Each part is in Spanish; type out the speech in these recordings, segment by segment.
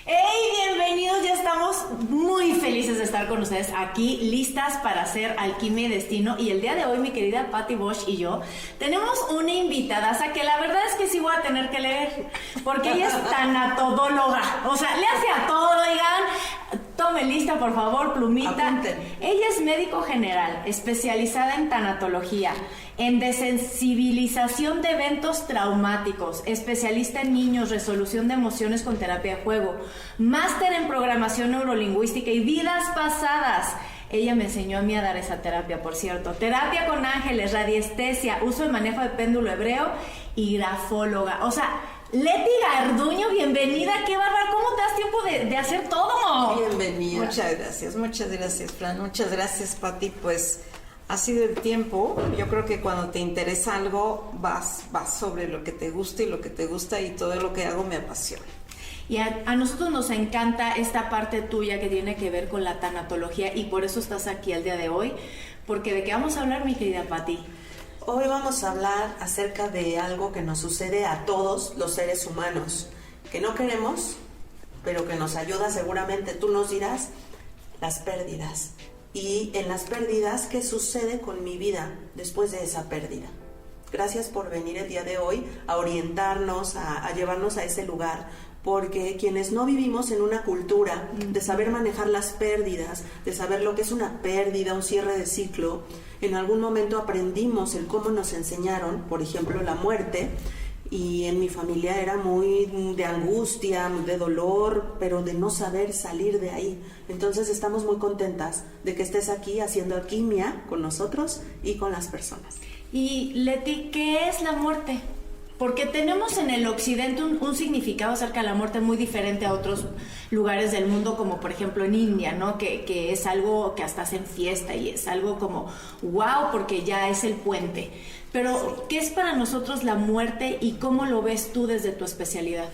¡Hey! Bienvenidos, ya estamos muy felices de estar con ustedes aquí, listas para hacer Alquimia y Destino. Y el día de hoy, mi querida Patti Bosch y yo tenemos una invitadaza que la verdad es que sí voy a tener que leer, porque ella es tanatodóloga, o sea, le hace a todo, oigan. Tome lista, por favor, plumita. Apunten. Ella es médico general, especializada en tanatología, en desensibilización de eventos traumáticos, especialista en niños, resolución de emociones con terapia de juego, máster en programación neurolingüística y vidas pasadas. Ella me enseñó a mí a dar esa terapia, por cierto. Terapia con ángeles, radiestesia, uso y manejo de péndulo hebreo y grafóloga. O sea, Leti Garduño, bienvenida. Qué bárbara, ¿cómo te das tiempo de hacer todo? Bienvenida. Muchas gracias, Fran. Muchas gracias, Pati. Pues ha sido el tiempo. Yo creo que cuando te interesa algo, vas sobre lo que te gusta y lo que te gusta, y todo lo que hago me apasiona. Y a nosotros nos encanta esta parte tuya que tiene que ver con la tanatología, y por eso estás aquí el día de hoy. Porque ¿de qué vamos a hablar, mi querida Pati? Hoy vamos a hablar acerca de algo que nos sucede a todos los seres humanos, que no queremos, pero que nos ayuda seguramente. Tú nos dirás, las pérdidas. Y en las pérdidas, ¿qué sucede con mi vida después de esa pérdida? Gracias por venir el día de hoy a orientarnos, a llevarnos a ese lugar, porque quienes no vivimos en una cultura de saber manejar las pérdidas, de saber lo que es una pérdida, un cierre de ciclo, en algún momento aprendimos el cómo nos enseñaron, por ejemplo, la muerte, y en mi familia era muy de angustia, de dolor, pero de no saber salir de ahí. Entonces estamos muy contentas de que estés aquí haciendo alquimia con nosotros y con las personas. Y Leti, ¿qué es la muerte? Porque tenemos en el occidente un significado acerca de la muerte muy diferente a otros lugares del mundo, como por ejemplo en India, ¿no? Que es algo que hasta hacen fiesta y es algo como wow, porque ya es el puente. Pero, ¿qué es para nosotros la muerte y cómo lo ves tú desde tu especialidad?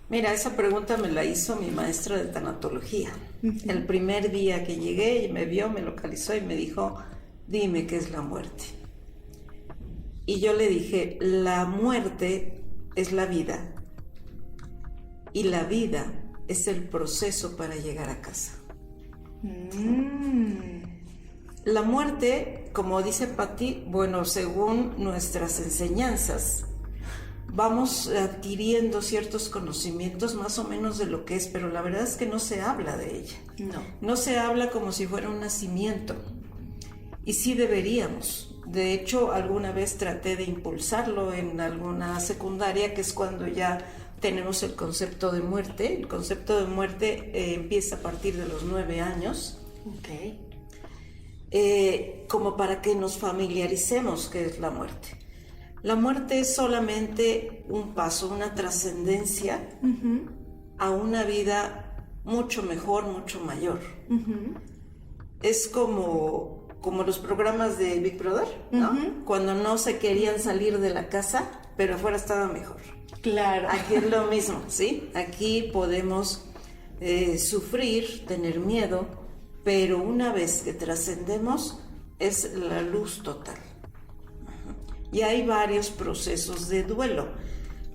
Mira, esa pregunta me la hizo mi maestra de tanatología. El primer día que llegué y me vio, me localizó y me dijo, dime qué es la muerte. Y yo le dije, la muerte es la vida y la vida es el proceso para llegar a casa. La muerte, como dice Patti, bueno, según nuestras enseñanzas, vamos adquiriendo ciertos conocimientos más o menos de lo que es, pero la verdad es que no se habla de ella. No se habla como si fuera un nacimiento. Y sí deberíamos. De hecho, alguna vez traté de impulsarlo en alguna secundaria, que es cuando ya tenemos el concepto de muerte. El concepto de muerte empieza a partir de los 9 años. Okay. Como para que nos familiaricemos qué es la muerte. La muerte es solamente un paso, una trascendencia a una vida mucho mejor, mucho mayor. Es como los programas de Big Brother, ¿no? Cuando no se querían salir de la casa, pero afuera estaba mejor. Claro. Aquí es lo mismo, ¿sí? Aquí podemos sufrir, tener miedo, pero una vez que trascendemos es la luz total. Y hay varios procesos de duelo.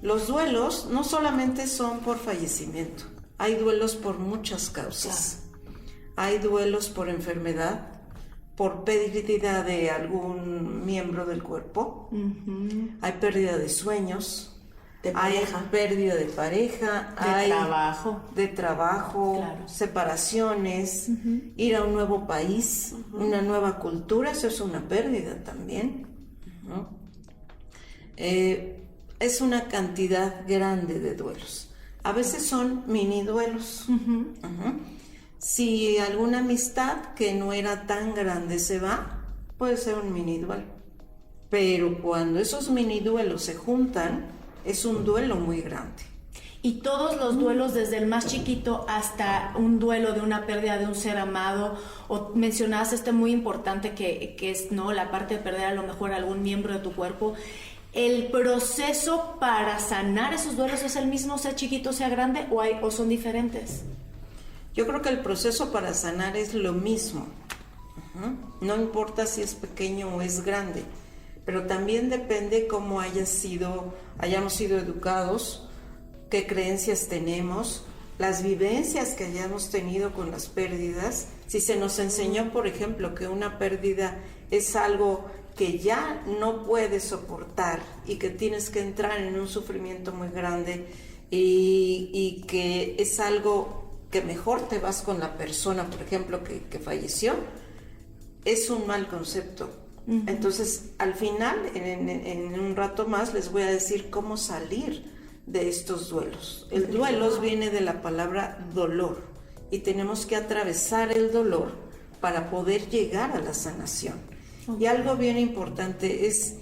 Los duelos no solamente son por fallecimiento, hay duelos por muchas causas. Hay duelos por enfermedad, por pérdida de algún miembro del cuerpo, hay pérdida de sueños, hay pérdida de pareja, de trabajo, claro, separaciones, ir a un nuevo país, una nueva cultura, eso es una pérdida también. Es una cantidad grande de duelos. A veces son mini duelos. Si alguna amistad que no era tan grande se va, puede ser un mini duelo. Pero cuando esos mini duelos se juntan, es un duelo muy grande. Y todos los duelos, desde el más chiquito hasta un duelo de una pérdida de un ser amado, o mencionabas muy importante que es, ¿no?, la parte de perder a lo mejor algún miembro de tu cuerpo. ¿El proceso para sanar esos duelos es el mismo, sea chiquito, sea grande, o son diferentes? Yo creo que el proceso para sanar es lo mismo. No importa si es pequeño o es grande, pero también depende cómo hayamos sido educados, qué creencias tenemos, las vivencias que hayamos tenido con las pérdidas. Si se nos enseñó, por ejemplo, que una pérdida es algo que ya no puedes soportar y que tienes que entrar en un sufrimiento muy grande y que es algo que mejor te vas con la persona, por ejemplo, que falleció, es un mal concepto. Entonces, al final, en un rato más, les voy a decir cómo salir de estos duelos. El duelo viene de la palabra dolor y tenemos que atravesar el dolor para poder llegar a la sanación. Y algo bien importante es,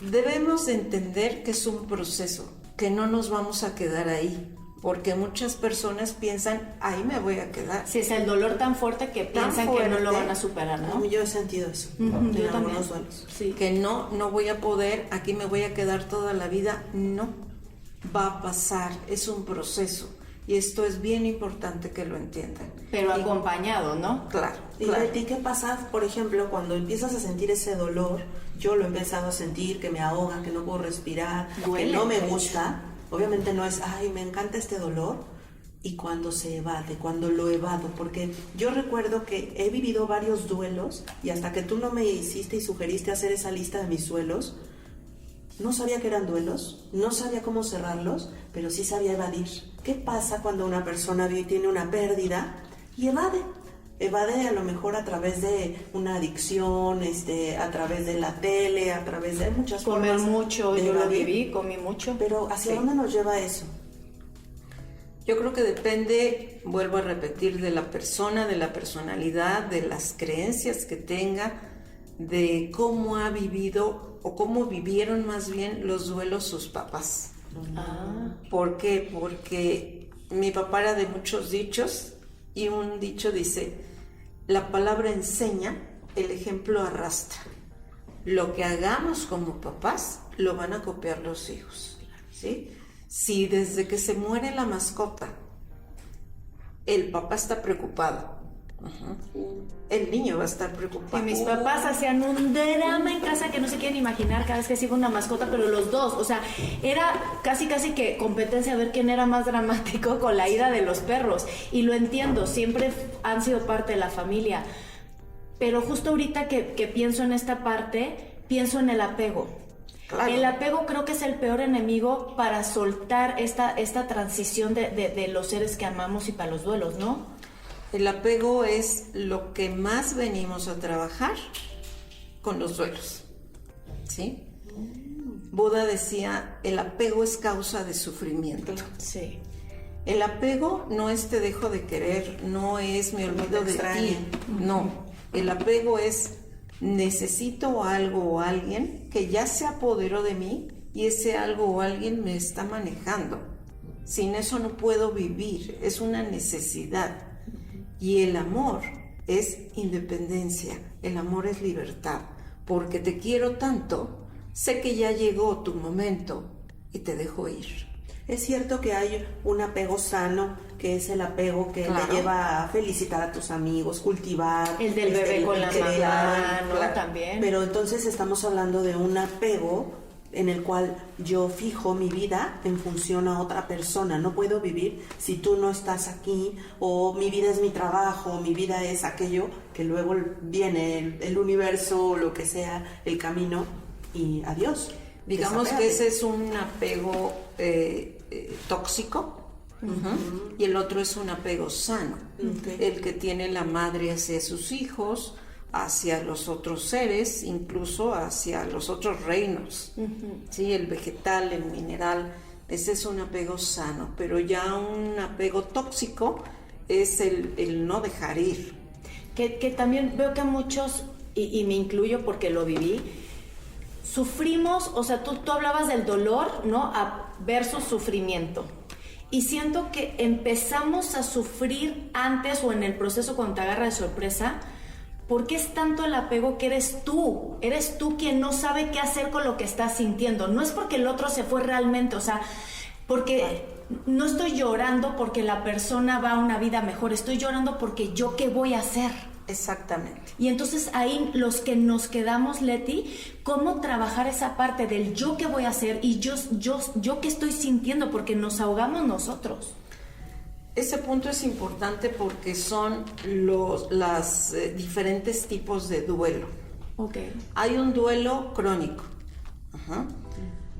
debemos entender que es un proceso, que no nos vamos a quedar ahí, porque muchas personas piensan, ahí me voy a quedar. Si es el dolor tan fuerte que piensan que no lo van a superar, ¿no? Yo he sentido eso. Yo también. Algunos duelos. Sí. Que no voy a poder, aquí me voy a quedar toda la vida. No, va a pasar, es un proceso. Y esto es bien importante que lo entiendan. Pero acompañado, ¿no? Claro, ¿Y claro. de ti qué pasa, por ejemplo, cuando empiezas a sentir ese dolor? Yo lo he empezado a sentir, que me ahoga, que no puedo respirar, Duele, que no me de hecho. gusta. Obviamente no es, ay, me encanta este dolor. Y cuando se evade, cuando lo evado, porque yo recuerdo que he vivido varios duelos y hasta que tú no me hiciste y sugeriste hacer esa lista de mis duelos, no sabía que eran duelos, no sabía cómo cerrarlos, pero sí sabía evadir. ¿Qué pasa cuando una persona tiene una pérdida y evade? Evade a lo mejor a través de una adicción, a través de la tele, a través de muchas Comer formas mucho, de yo lo evadir. viví, comí mucho. Pero ¿hacia Sí. dónde nos lleva eso? Yo creo que depende, vuelvo a repetir, de la persona, de la personalidad, de las creencias que tenga, de cómo ha vivido o cómo vivieron más bien los duelos sus papás. Ah, ¿Por qué? Porque mi papá era de muchos dichos y un dicho dice, la palabra enseña, el ejemplo arrastra. Lo que hagamos como papás lo van a copiar los hijos, ¿sí? Si desde que se muere la mascota el papá está preocupado, el niño va a estar preocupado. y mis papás hacían un drama en casa que no se quieren imaginar cada vez que sigo una mascota, pero los dos, o sea, era casi que competencia a ver quién era más dramático con la ira de los perros. Y lo entiendo, siempre han sido parte de la familia. Pero justo ahorita que pienso en esta parte, pienso en el apego. Claro. El apego creo que es el peor enemigo para soltar esta transición de los seres que amamos y para los duelos, ¿no? El apego es lo que más venimos a trabajar con los duelos, ¿sí? Buda decía, el apego es causa de sufrimiento. Sí. El apego no es te dejo de querer, no es me olvido de ti, no. El apego es necesito algo o alguien que ya se apoderó de mí y ese algo o alguien me está manejando. Sin eso no puedo vivir, es una necesidad. Y el amor es independencia, el amor es libertad, porque te quiero tanto, sé que ya llegó tu momento y te dejo ir. Es cierto que hay un apego sano, que es el apego que Claro. te lleva a felicitar a tus amigos, cultivar. El del bebé con la querer, mamá, ¿no? claro. También. Pero entonces estamos hablando de un apego en el cual yo fijo mi vida en función a otra persona. No puedo vivir si tú no estás aquí, o mi vida es mi trabajo, o mi vida es aquello que luego viene el universo, o lo que sea, el camino, y adiós. Digamos que ese es un apego tóxico. Y el otro es un apego sano, el que tiene la madre hacia sus hijos, hacia los otros seres, incluso hacia los otros reinos, ¿sí? El vegetal, el mineral, ese es un apego sano, pero ya un apego tóxico es el no dejar ir. Que también veo que muchos, y me incluyo porque lo viví, sufrimos, o sea, tú hablabas del dolor, ¿no? Versus sufrimiento. Y siento que empezamos a sufrir antes o en el proceso cuando te agarra de sorpresa, porque es tanto el apego que eres tú quien no sabe qué hacer con lo que estás sintiendo. No es porque el otro se fue realmente, o sea, porque no estoy llorando porque la persona va a una vida mejor, estoy llorando porque yo qué voy a hacer. Exactamente. Y entonces ahí los que nos quedamos, Leti, ¿cómo trabajar esa parte del yo qué voy a hacer y yo qué estoy sintiendo? Porque nos ahogamos nosotros. Ese punto es importante porque son los diferentes tipos de duelo. Okay. Hay un duelo crónico. Ajá.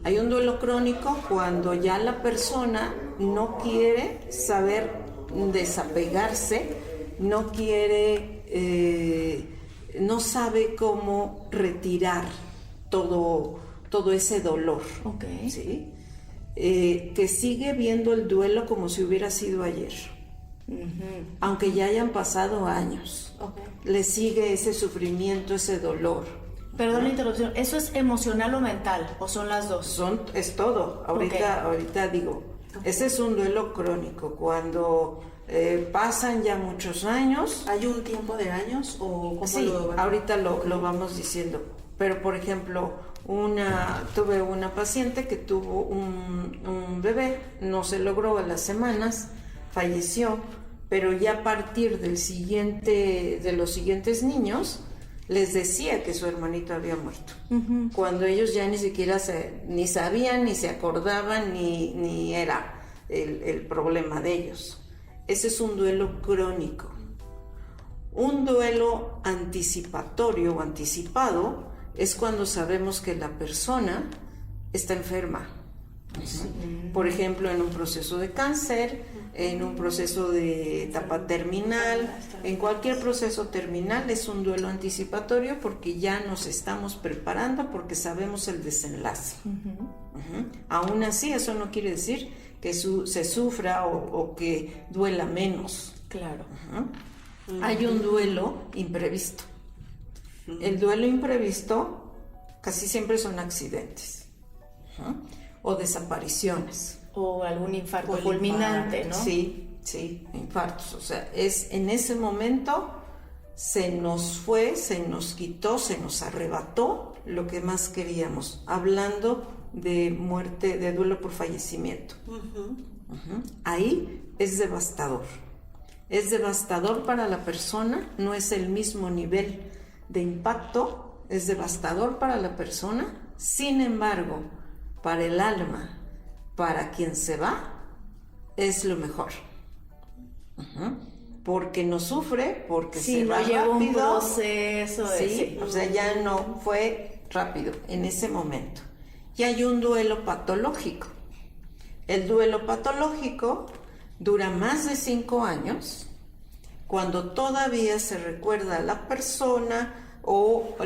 Hay un duelo crónico cuando ya la persona no quiere saber desapegarse, no quiere, no sabe cómo retirar todo ese dolor. Okay. ¿Sí? Que sigue viendo el duelo como si hubiera sido ayer. Aunque ya hayan pasado años, le sigue ese sufrimiento, ese dolor. Perdón la interrupción, ¿eso es emocional o mental? ¿O son las dos? Es todo. Ahorita digo, ese es un duelo crónico. Cuando pasan ya muchos años. ¿Hay un tiempo de años o cómo sí, ahorita lo vamos diciendo. Pero por ejemplo, tuve una paciente que tuvo un bebé, no se logró a las semanas, falleció, pero ya a partir de los siguientes niños les decía que su hermanito había muerto, cuando ellos ya ni siquiera ni sabían, ni se acordaban, ni era el problema de ellos. Ese es un duelo crónico. Un duelo anticipatorio o anticipado es cuando sabemos que la persona está enferma. Por ejemplo, en un proceso de cáncer, en un proceso de etapa terminal, en cualquier proceso terminal es un duelo anticipatorio porque ya nos estamos preparando porque sabemos el desenlace. Aún así, eso no quiere decir que se sufra o que duela menos. Claro. Hay un duelo imprevisto. El duelo imprevisto casi siempre son accidentes o desapariciones. O algún infarto fulminante, ¿no? Sí, infartos. O sea, en ese momento se nos fue, se nos quitó, se nos arrebató lo que más queríamos. Hablando de muerte, de duelo por fallecimiento. Ahí es devastador. Es devastador para la persona, no es el mismo nivel de impacto, es devastador para la persona. Sin embargo, para el alma, para quien se va, es lo mejor. Porque no sufre, porque se va lleva rápido. Un proceso Sí, o sea, ya no fue rápido en ese momento. Y hay un duelo patológico. El duelo patológico dura más de 5 años, cuando todavía se recuerda a la persona o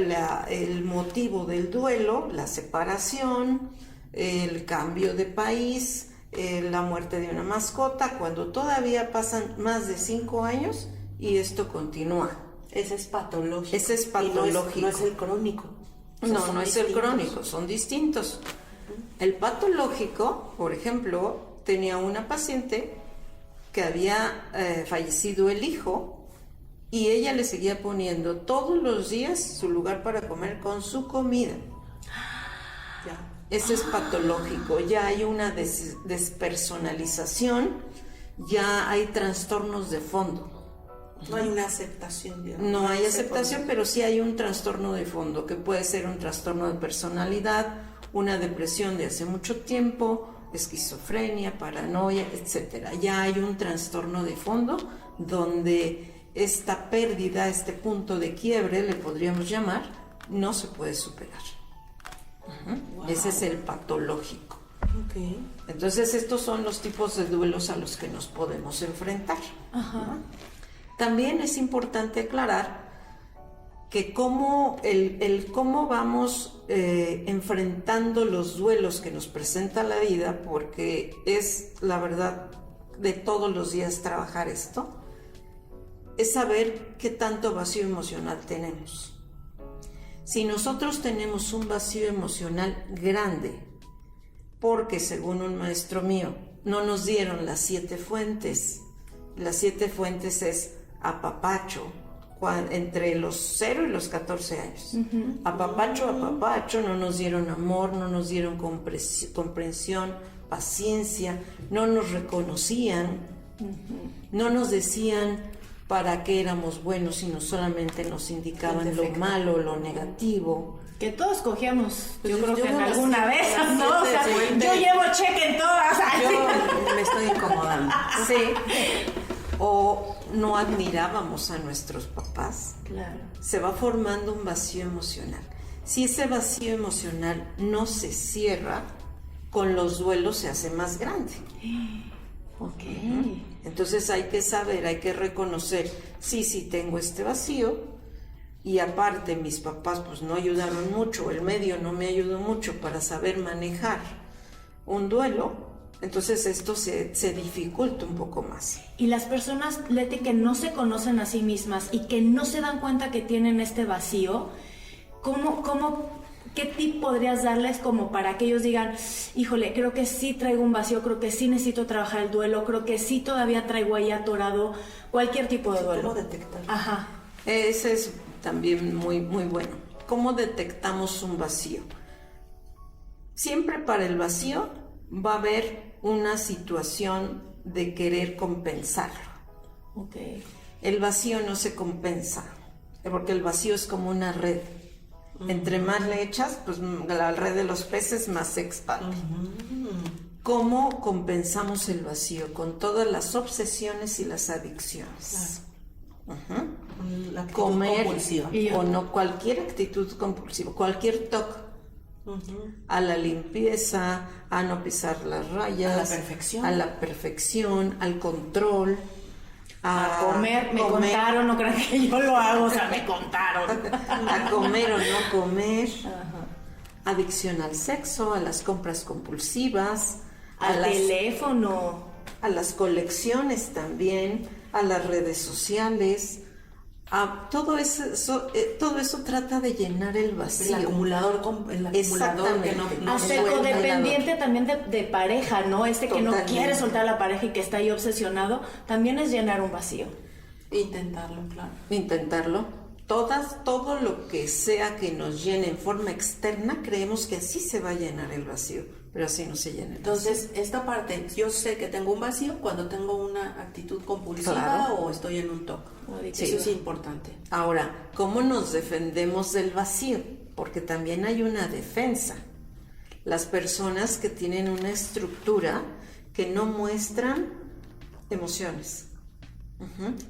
el motivo del duelo, la separación, el cambio de país, la muerte de una mascota, cuando todavía pasan más de 5 años y esto continúa. Ese es patológico. Ese es patológico. No es el crónico. No es el crónico, son distintos. El patológico, por ejemplo, tenía una paciente que había fallecido el hijo y ella le seguía poniendo todos los días su lugar para comer con su comida. Ese es patológico, ya hay una despersonalización, ya hay trastornos de fondo. No hay una aceptación, digamos. No hay aceptación, pero sí hay un trastorno de fondo, que puede ser un trastorno de personalidad, una depresión de hace mucho tiempo, esquizofrenia, paranoia, etcétera. Ya hay un trastorno de fondo donde esta pérdida, este punto de quiebre, le podríamos llamar, no se puede superar. Wow. Ese es el patológico. Okay. Entonces estos son los tipos de duelos a los que nos podemos enfrentar. También es importante aclarar que cómo vamos enfrentando los duelos que nos presenta la vida, porque es la verdad de todos los días trabajar esto, es saber qué tanto vacío emocional tenemos. Si nosotros tenemos un vacío emocional grande, porque según un maestro mío, no nos dieron las 7 fuentes. Las 7 fuentes es apapacho, entre los 0 y los 14 años. Apapacho, no nos dieron amor, no nos dieron comprensión, paciencia, no nos reconocían, no nos decían para qué éramos buenos, sino solamente nos indicaban lo malo, lo negativo. Que todos cogíamos, Pues yo creo que en las alguna siete, vez, las ¿no? O sea, siete, yo llevo cheque en todas. Yo me estoy incomodando. Sí. O no admirábamos a nuestros papás. Claro. Se va formando un vacío emocional. Si ese vacío emocional no se cierra, con los duelos se hace más grande. Ok. Entonces hay que saber, hay que reconocer, sí tengo este vacío, y aparte mis papás pues no ayudaron mucho, el medio no me ayudó mucho para saber manejar un duelo, entonces esto se dificulta un poco más. Y las personas, Leti, que no se conocen a sí mismas y que no se dan cuenta que tienen este vacío, ¿qué tip podrías darles como para que ellos digan, híjole, creo que sí traigo un vacío, creo que sí necesito trabajar el duelo, creo que sí todavía traigo ahí atorado cualquier tipo de duelo? ¿Cómo detectar? Ajá. Ese es también muy bueno. ¿Cómo detectamos un vacío? Siempre para el vacío va a haber una situación de querer compensarlo. Ok. El vacío no se compensa, porque el vacío es como una red. Entre más le echas, pues la red de los peces más se expande. ¿Cómo compensamos el vacío? Con todas las obsesiones y las adicciones. La actitud Comer compulsiva. o no, cualquier actitud compulsiva, cualquier toque. A la limpieza, a no pisar las rayas, a la perfección, al control, A comer, me contaron, no crean que yo lo hago, o sea, me contaron. a comer o no comer, adicción al sexo, a las compras compulsivas, Al teléfono. a las colecciones también, a las redes sociales, todo eso trata de llenar el vacío. El acumulador que no Hasta suelta. codependiente también de pareja, ¿no? Que no Totalmente. quiere soltar a la pareja y que está ahí obsesionado, también es llenar un vacío. Intentarlo, claro. Intentarlo. Todo lo que sea que nos llene en forma externa, creemos que así se va a llenar el vacío, pero así no se llena el vacío. Entonces, esta parte, yo sé que tengo un vacío cuando tengo una actitud compulsiva Claro. o estoy en un TOC. adictiva. Eso es importante. Ahora, ¿cómo nos defendemos del vacío? Porque también hay una defensa. Las personas que tienen una estructura que no muestran emociones,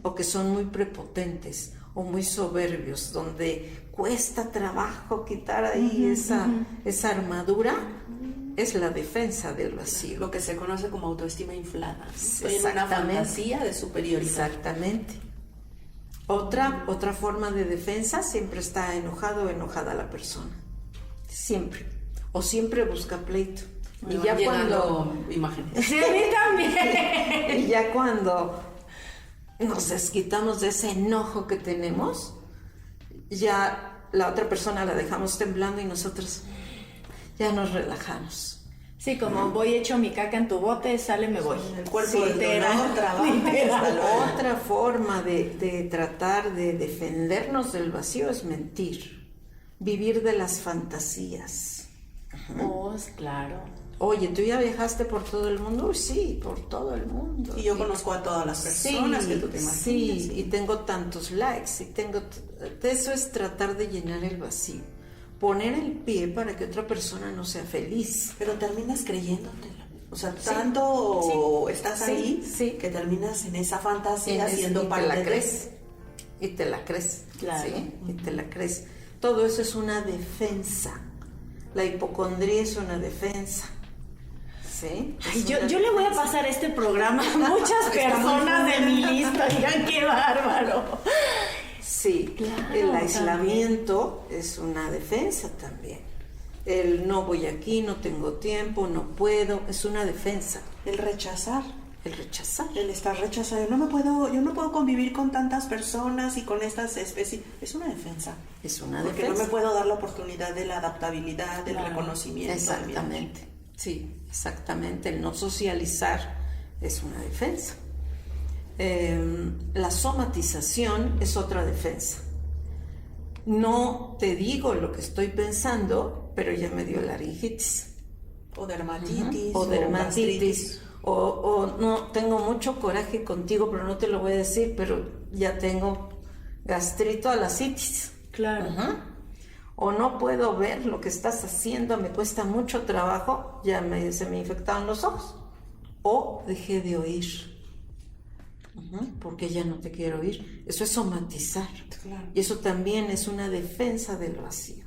o que son muy prepotentes o muy soberbios, donde cuesta trabajo quitar ahí esa armadura, es la defensa del vacío. Lo que se conoce como autoestima inflada. Estoy en una Exactamente. fantasía de superioridad. Exactamente. Otra forma de defensa, siempre está enojado o enojada la persona. Siempre. O siempre busca pleito. Me Y van ya llenando cuando imágenes. Sí, a mí también. y ya cuando nos desquitamos de ese enojo que tenemos, ya la otra persona la dejamos temblando y nosotros ya nos relajamos. Sí, como voy hecho mi caca en tu bote, sale, me voy. El cuerpo Sí, del literal. dolor trabaja hasta luego. Otra forma de tratar de defendernos del vacío es mentir, vivir de las fantasías. Oh, claro. Oye, ¿tú ya viajaste por todo el mundo? Uy, sí, por todo el mundo. Y yo conozco a todas las personas que tú te imaginas. Sí, y tengo tantos likes, eso es tratar de llenar el vacío. Poner el pie para que otra persona no sea feliz. Pero terminas creyéndotelo. O sea, Sí, tanto estás sí, ahí sí. que terminas en esa fantasía Y siendo te parte la de... crees. Y te la crees. Claro. ¿Sí? Y te la crees. Todo eso es una defensa. La hipocondría es una defensa. ¿Sí? Ay, yo le voy a pasar este programa a muchas personas de mi lista. Digan, qué bárbaro. Sí, Claro, el aislamiento es una defensa también. El no voy aquí, no tengo tiempo, no puedo, es una defensa. El rechazar. El rechazar. El estar rechazado. Yo no puedo convivir con tantas personas y con estas especies. Es una defensa. Es una Porque defensa. no me puedo dar la oportunidad de la adaptabilidad, del Claro. reconocimiento. Exactamente, sí, exactamente. El no socializar es una defensa. La somatización es otra defensa. No te digo lo que estoy pensando, pero ya me dio laringitis. O dermatitis. O dermatitis. gastritis. O no, tengo mucho coraje contigo, pero no te lo voy a decir, pero ya tengo gastrito a la citis. Claro. o no puedo ver lo que estás haciendo, me cuesta mucho trabajo, se me infectaron los ojos, o dejé de oír. Porque ya no te quiero oír. Eso es somatizar. Claro. Y eso también es una defensa del vacío.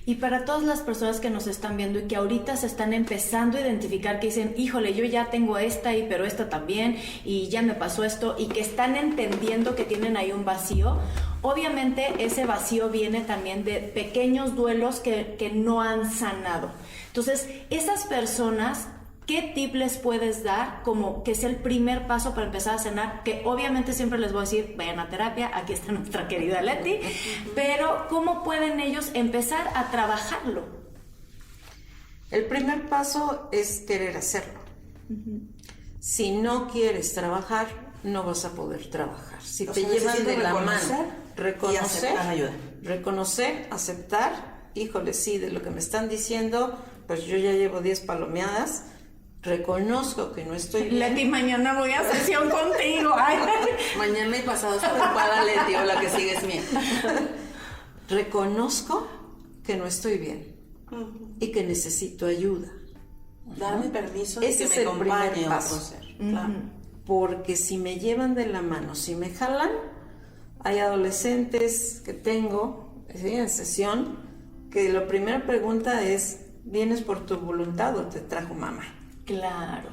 Y para todas las personas que nos están viendo y que ahorita se están empezando a identificar, que dicen, híjole, yo ya tengo esta, pero esta también, y ya me pasó esto, y que están entendiendo que tienen ahí un vacío, obviamente ese vacío viene también de pequeños duelos que no han sanado. Entonces, esas personas, ¿qué tip les puedes dar como que es el primer paso para empezar a sanar? Que obviamente siempre les voy a decir, vayan a terapia, aquí está nuestra querida Leti, pero ¿cómo pueden ellos empezar a trabajarlo? El primer paso es querer hacerlo. Si no quieres trabajar, no vas a poder trabajar. Si te llevan de la mano, reconocer, aceptar, híjole, sí, de lo que me están diciendo, pues yo ya llevo 10 palomeadas, reconozco que no estoy bien. Leti, mañana voy a sesión contigo. Ay. Mañana y pasado está ocupada Leti, o la que sigue es mía. Reconozco que no estoy bien y que necesito ayuda. Darme permiso Ese es el primer paso. Claro. Porque si me llevan de la mano, si me jalan, hay adolescentes que tengo, ¿sí?, en sesión, que la primera pregunta es, ¿vienes por tu voluntad o te trajo mamá? Claro,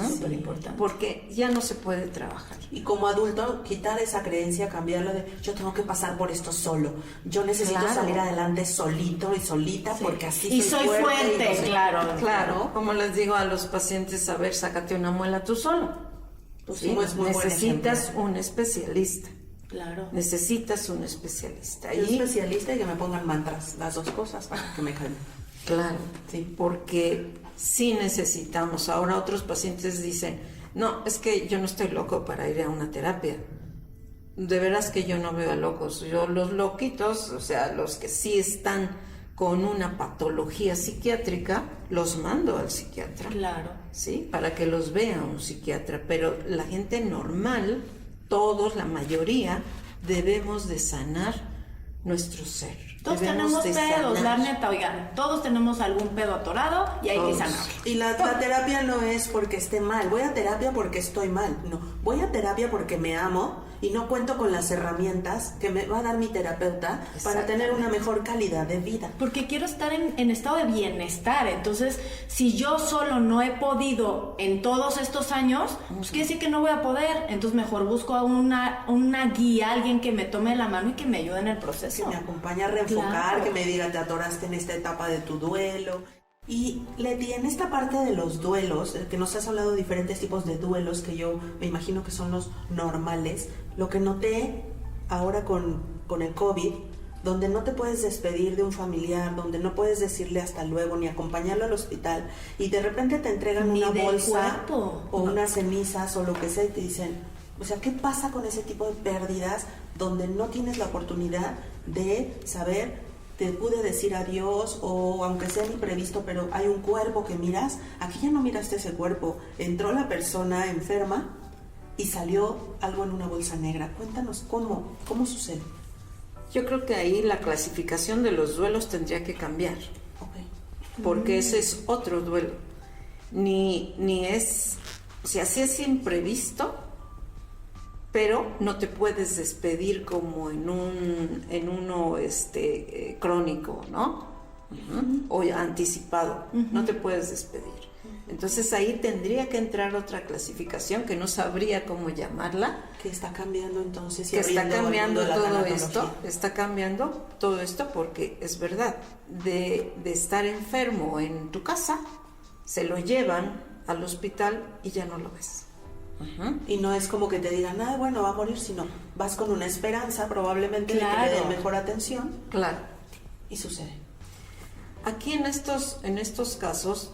súper importante. Porque ya no se puede trabajar. Y como adulto, quitar esa creencia, cambiarla de yo tengo que pasar por esto solo. Yo necesito salir adelante solito y solita porque así soy fuerte. Claro, como les digo a los pacientes, a ver, sácate una muela tú solo. Pues ¿sí? es muy Necesitas un especialista. Claro. Necesitas un especialista. Un especialista y que me pongan mantras, las dos cosas para que me calmen. Claro, sí, porque sí necesitamos. Ahora otros pacientes dicen, no, es que yo no estoy loco para ir a una terapia. De veras que yo no veo a locos. Yo los loquitos, o sea, los que sí están con una patología psiquiátrica, los mando al psiquiatra. Claro. Sí, para que los vea un psiquiatra. Pero la gente normal, todos, la mayoría, debemos de sanar nuestro ser. Todos tenemos pedos, la neta, oigan, todos tenemos algún pedo atorado y hay que sanarlo. Y la terapia no es porque esté mal, voy a terapia porque estoy mal, no, voy a terapia porque me amo y no cuento con las herramientas que me va a dar mi terapeuta para tener una mejor calidad de vida. Porque quiero estar en estado de bienestar, entonces si yo solo no he podido en todos estos años, pues quiere decir que no voy a poder, entonces mejor busco a una guía, alguien que me tome la mano y que me ayude en el proceso. Que me acompañe a reenfocar, que me diga, te atoraste en esta etapa de tu duelo. Y Leti, en esta parte de los duelos, que nos has hablado de diferentes tipos de duelos que yo me imagino que son los normales, lo que noté ahora con el COVID, donde no te puedes despedir de un familiar, donde no puedes decirle hasta luego ni acompañarlo al hospital y de repente te entregan una bolsa o unas cenizas o lo que sea y te dicen, o sea, ¿qué pasa con ese tipo de pérdidas donde no tienes la oportunidad de saber, te pude decir adiós o aunque sea imprevisto, pero hay un cuerpo que miras, aquí ya no miraste ese cuerpo, entró la persona enferma y salió algo en una bolsa negra? Cuéntanos cómo sucede. Yo creo que ahí la clasificación de los duelos tendría que cambiar, porque ese es otro duelo. Ni es, o sea, sí es imprevisto, pero no te puedes despedir como en uno crónico, ¿no? O anticipado, no te puedes despedir. Entonces ahí tendría que entrar otra clasificación que no sabría cómo llamarla. Que está cambiando entonces. Que está cambiando todo esto, está cambiando todo esto porque es verdad, de estar enfermo en tu casa, se lo llevan al hospital y ya no lo ves. Y no es como que te digan, bueno, va a morir, sino vas con una esperanza probablemente de que le den mejor atención. Claro. Y sucede. Aquí en estos casos,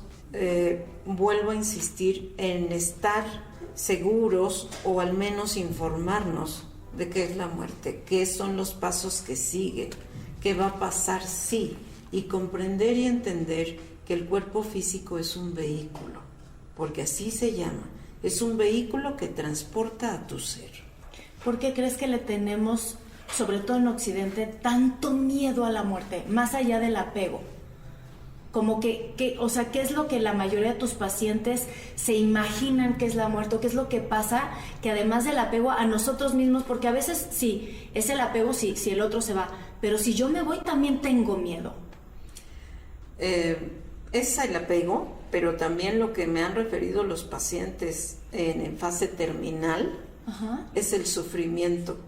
vuelvo a insistir en estar seguros o al menos informarnos de qué es la muerte, qué son los pasos que siguen, qué va a pasar y comprender y entender que el cuerpo físico es un vehículo, porque así se llama. Es un vehículo que transporta a tu ser. ¿Por qué crees que le tenemos sobre todo en Occidente, tanto miedo a la muerte, más allá del apego? Como o sea, ¿qué es lo que la mayoría de tus pacientes se imaginan que es la muerte? ¿O qué es lo que pasa? Que además del apego a nosotros mismos, porque a veces sí, es el apego si el otro se va, pero si yo me voy también tengo miedo. Es el apego, pero también lo que me han referido los pacientes en fase terminal, ajá, es el sufrimiento.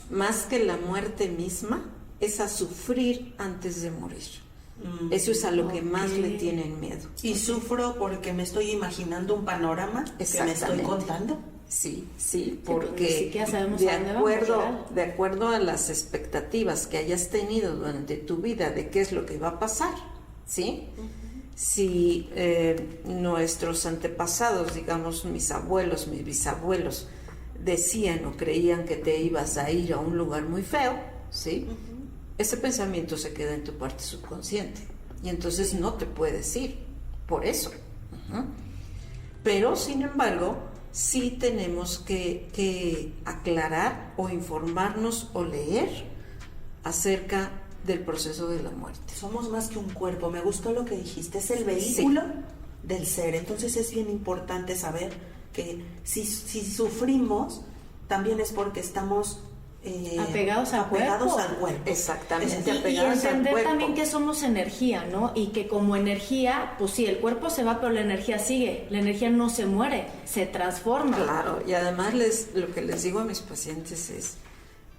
Más que la muerte misma, es a sufrir antes de morir. Eso es a lo que más le tienen miedo. Y sufro porque me estoy imaginando un panorama que me estoy contando. Sí, porque de acuerdo a las expectativas que hayas tenido durante tu vida de qué es lo que va a pasar, ¿sí? Uh-huh. Si nuestros antepasados, digamos mis abuelos, mis bisabuelos, decían o creían que te ibas a ir a un lugar muy feo, ¿sí? Uh-huh. Ese pensamiento se queda en tu parte subconsciente y entonces no te puedes ir por eso. Uh-huh. Pero, sin embargo, sí tenemos que aclarar o informarnos o leer acerca del proceso de la muerte. Somos más que un cuerpo, me gustó lo que dijiste, es el vehículo del ser. Entonces es bien importante saber que si sufrimos, también es porque estamos apegados al cuerpo. Exactamente. Y entender también que somos energía, ¿no? Y que como energía, pues sí, el cuerpo se va, pero la energía sigue. La energía no se muere, se transforma. Claro, y además lo que les digo a mis pacientes es,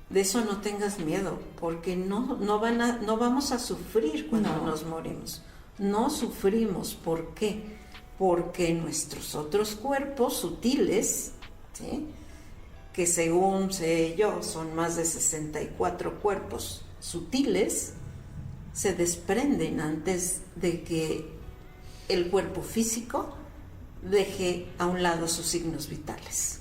de eso no tengas miedo, porque no vamos a sufrir cuando nos morimos. No sufrimos, ¿por qué? Porque nuestros otros cuerpos sutiles, ¿sí?, que según sé yo son más de 64 cuerpos sutiles, se desprenden antes de que el cuerpo físico deje a un lado sus signos vitales.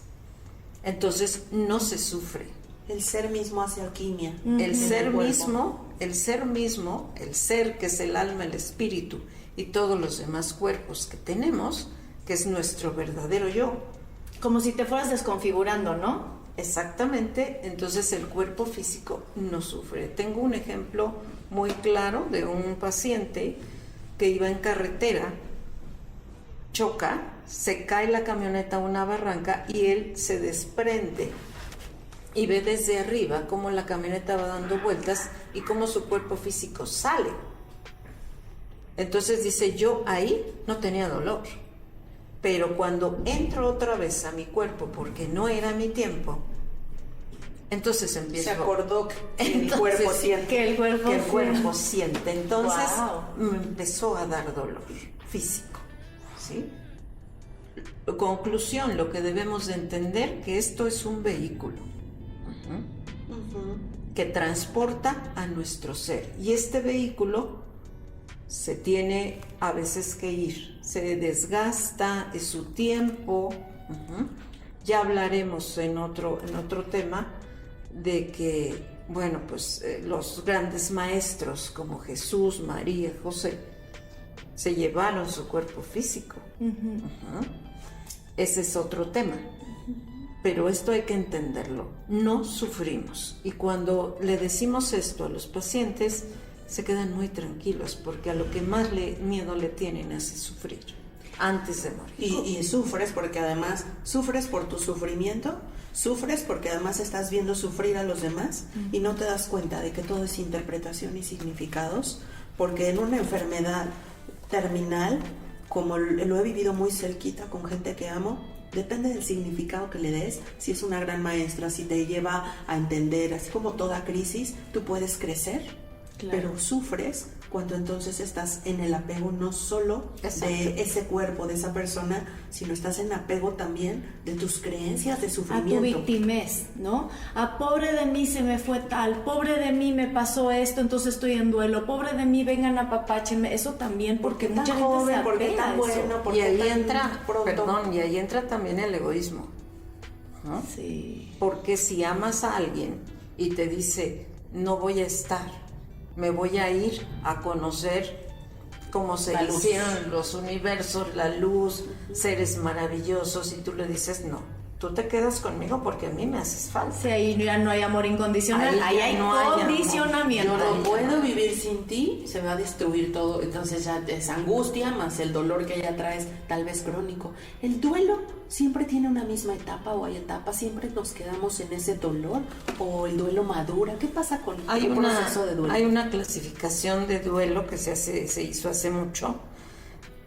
Entonces no se sufre. El ser mismo hace alquimia. El ser mismo, el ser que es el alma, el espíritu y todos los demás cuerpos que tenemos, que es nuestro verdadero yo. Como si te fueras desconfigurando, ¿no? Exactamente, entonces el cuerpo físico no sufre. Tengo un ejemplo muy claro de un paciente que iba en carretera, choca, se cae la camioneta a una barranca y él se desprende y ve desde arriba cómo la camioneta va dando vueltas y cómo su cuerpo físico sale. Entonces dice, yo ahí no tenía dolor. Pero cuando entro otra vez a mi cuerpo porque no era mi tiempo, entonces empiezo... Se acordó que el cuerpo siente. Entonces me empezó a dar dolor físico, ¿sí? Conclusión, lo que debemos de entender que esto es un vehículo que transporta a nuestro ser. Y este vehículo se tiene a veces que ir, se desgasta, es su tiempo. Ya hablaremos en otro tema de que, bueno, pues los grandes maestros como Jesús, María, José, se llevaron su cuerpo físico. Ese es otro tema. Pero esto hay que entenderlo, no sufrimos. Y cuando le decimos esto a los pacientes, se quedan muy tranquilos, porque a lo que más miedo le tienen es sufrir antes de morir. Y sufres porque además sufres por tu sufrimiento, sufres porque además estás viendo sufrir a los demás y no te das cuenta de que todo es interpretación y significados, porque en una enfermedad terminal, como lo he vivido muy cerquita con gente que amo, depende del significado que le des. Si es una gran maestra, si te lleva a entender, así como toda crisis, tú puedes crecer. Claro. Pero sufres cuando entonces estás en el apego no solo de ese cuerpo, de esa persona, sino estás en apego también de tus creencias de sufrimiento. A tu victimez, ¿no? A pobre de mí se me fue tal, pobre de mí me pasó esto, entonces estoy en duelo, pobre de mí vengan apapáchenme, eso también, porque mucha gente joven, se apega a eso. Y ahí entra también el egoísmo, ¿no? Sí. Porque si amas a alguien y te dice, no voy a estar, me voy a ir a conocer cómo se hicieron los universos, la luz, seres maravillosos, y tú le dices no, tú te quedas conmigo porque a mí me haces falta. Sí, ahí ya no hay amor incondicional, ahí hay condicionamiento. Yo no puedo vivir sin ti, se va a destruir todo. Entonces ya es angustia más el dolor que ya traes, tal vez crónico. El duelo siempre tiene una misma etapa o hay etapas, siempre nos quedamos en ese dolor o el duelo madura. ¿Qué pasa con el proceso de duelo? Hay una clasificación de duelo que se hizo hace mucho,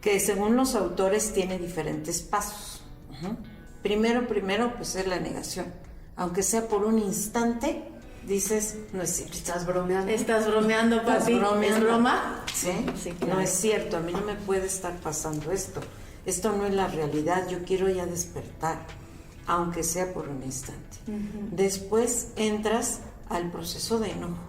que según los autores tiene diferentes pasos. Primero, pues es la negación. Aunque sea por un instante, dices, no es cierto. Estás bromeando. Estás bromeando, papi. ¿Es broma? ¿Sí? Sí, claro. No es cierto, a mí no me puede estar pasando esto. Esto no es la realidad, yo quiero ya despertar, aunque sea por un instante. Después entras al proceso de enojo.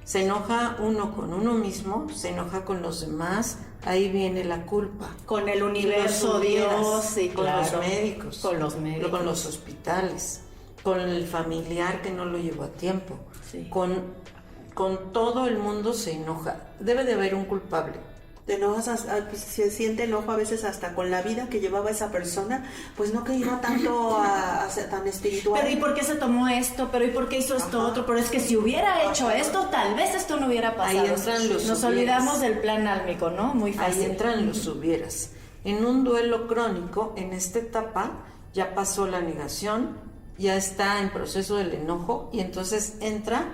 Se enoja uno con uno mismo, se enoja con los demás, ahí viene la culpa. Con el universo, Dios, sí, con claro. los médicos, Con los médicos. con los hospitales, con el familiar que no lo llevó a tiempo, Sí. con todo el mundo se enoja. Debe de haber un culpable. Te enojas, pues, se siente enojo a veces hasta con la vida que llevaba esa persona, pues no que iba tanto a ser tan espiritual. Pero ¿y por qué se tomó esto? ¿Pero y por qué hizo esto otro? Pero es que si hubiera hecho esto, tal vez esto no hubiera pasado. Ahí entran los Nos hubieras. olvidamos del plan álmico, ¿no? Muy fácil. Ahí entran los hubieras. En un duelo crónico, en esta etapa, ya pasó la negación, ya está en proceso del enojo y entonces entra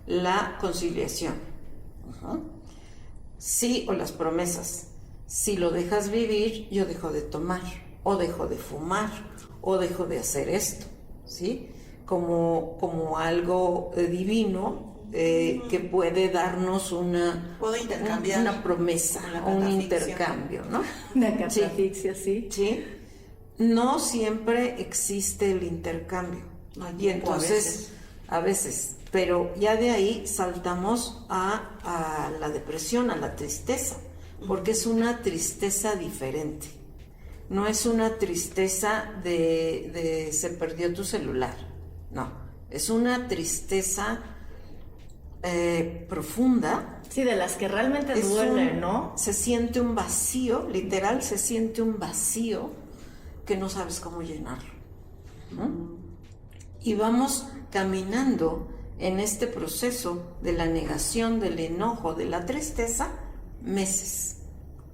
la conciliación. Sí, o las promesas. Si lo dejas vivir, yo dejo de tomar, o dejo de fumar, o dejo de hacer esto, ¿sí? Como algo divino que puede darnos Puedo intercambiar una promesa, con la o un catafixia. intercambio, ¿no? La catafixia, sí. Sí. No siempre existe el intercambio. No hay Y tiempo entonces, a veces, pero ya de ahí saltamos a la depresión, a la tristeza, porque es una tristeza diferente. No es una tristeza de se perdió tu celular, no. Es una tristeza profunda. Sí, de las que realmente duelen, ¿no? Se siente un vacío, literal, se siente un vacío que no sabes cómo llenarlo. Y vamos caminando en este proceso de la negación, del enojo, de la tristeza, meses,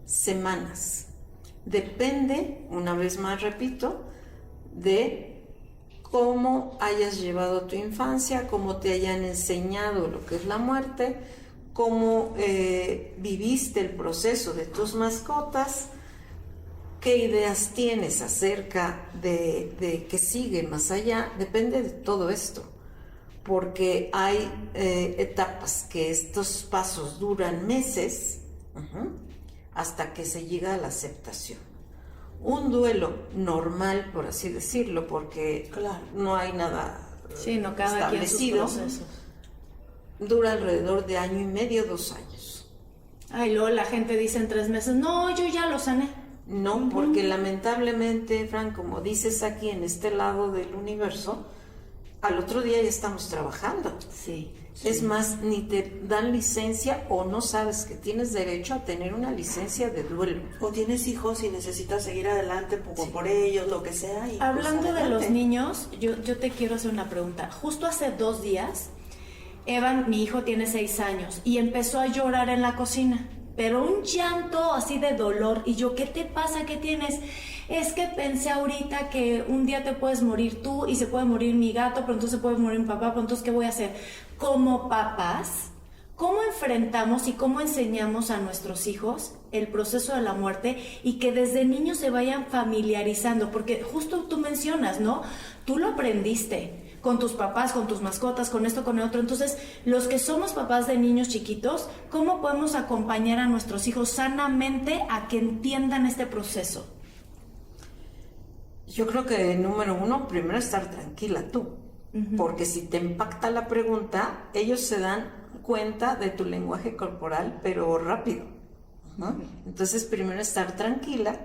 semanas. Depende, una vez más repito, de cómo hayas llevado tu infancia, cómo te hayan enseñado lo que es la muerte, cómo viviste el proceso de tus mascotas, qué ideas tienes acerca de qué sigue más allá. Depende de todo esto, porque hay etapas que estos pasos duran meses hasta que se llega a la aceptación. Un duelo normal, por así decirlo, porque no hay nada sí, no, cada quien sus establecido, procesos. dura alrededor de 1 año y medio, 2 años. Ay, luego la gente dice en 3 meses, no, yo ya lo sané. No, porque lamentablemente, Fran, como dices aquí en este lado del universo, al otro día ya estamos trabajando. Sí. Es más, ni te dan licencia o no sabes que tienes derecho a tener una licencia de duelo. O tienes hijos y necesitas seguir adelante por ellos, lo que sea. Y Hablando pues, de los adelante. niños, yo te quiero hacer una pregunta. Justo hace 2 días, Evan, mi hijo, tiene 6 años y empezó a llorar en la cocina, pero un llanto así de dolor. Y yo, ¿qué te pasa? ¿Qué tienes? Es que pensé ahorita que un día te puedes morir tú y se puede morir mi gato, pero entonces se puede morir mi papá, pero entonces ¿qué voy a hacer? Como papás, ¿cómo enfrentamos y cómo enseñamos a nuestros hijos el proceso de la muerte y que desde niños se vayan familiarizando? Porque justo tú mencionas, ¿no? Tú lo aprendiste con tus papás, con tus mascotas, con esto, con el otro. Entonces, los que somos papás de niños chiquitos, ¿cómo podemos acompañar a nuestros hijos sanamente a que entiendan este proceso? Yo creo que número 1, primero estar tranquila tú, porque si te impacta la pregunta, ellos se dan cuenta de tu lenguaje corporal, pero rápido, ¿no? Entonces, primero estar tranquila,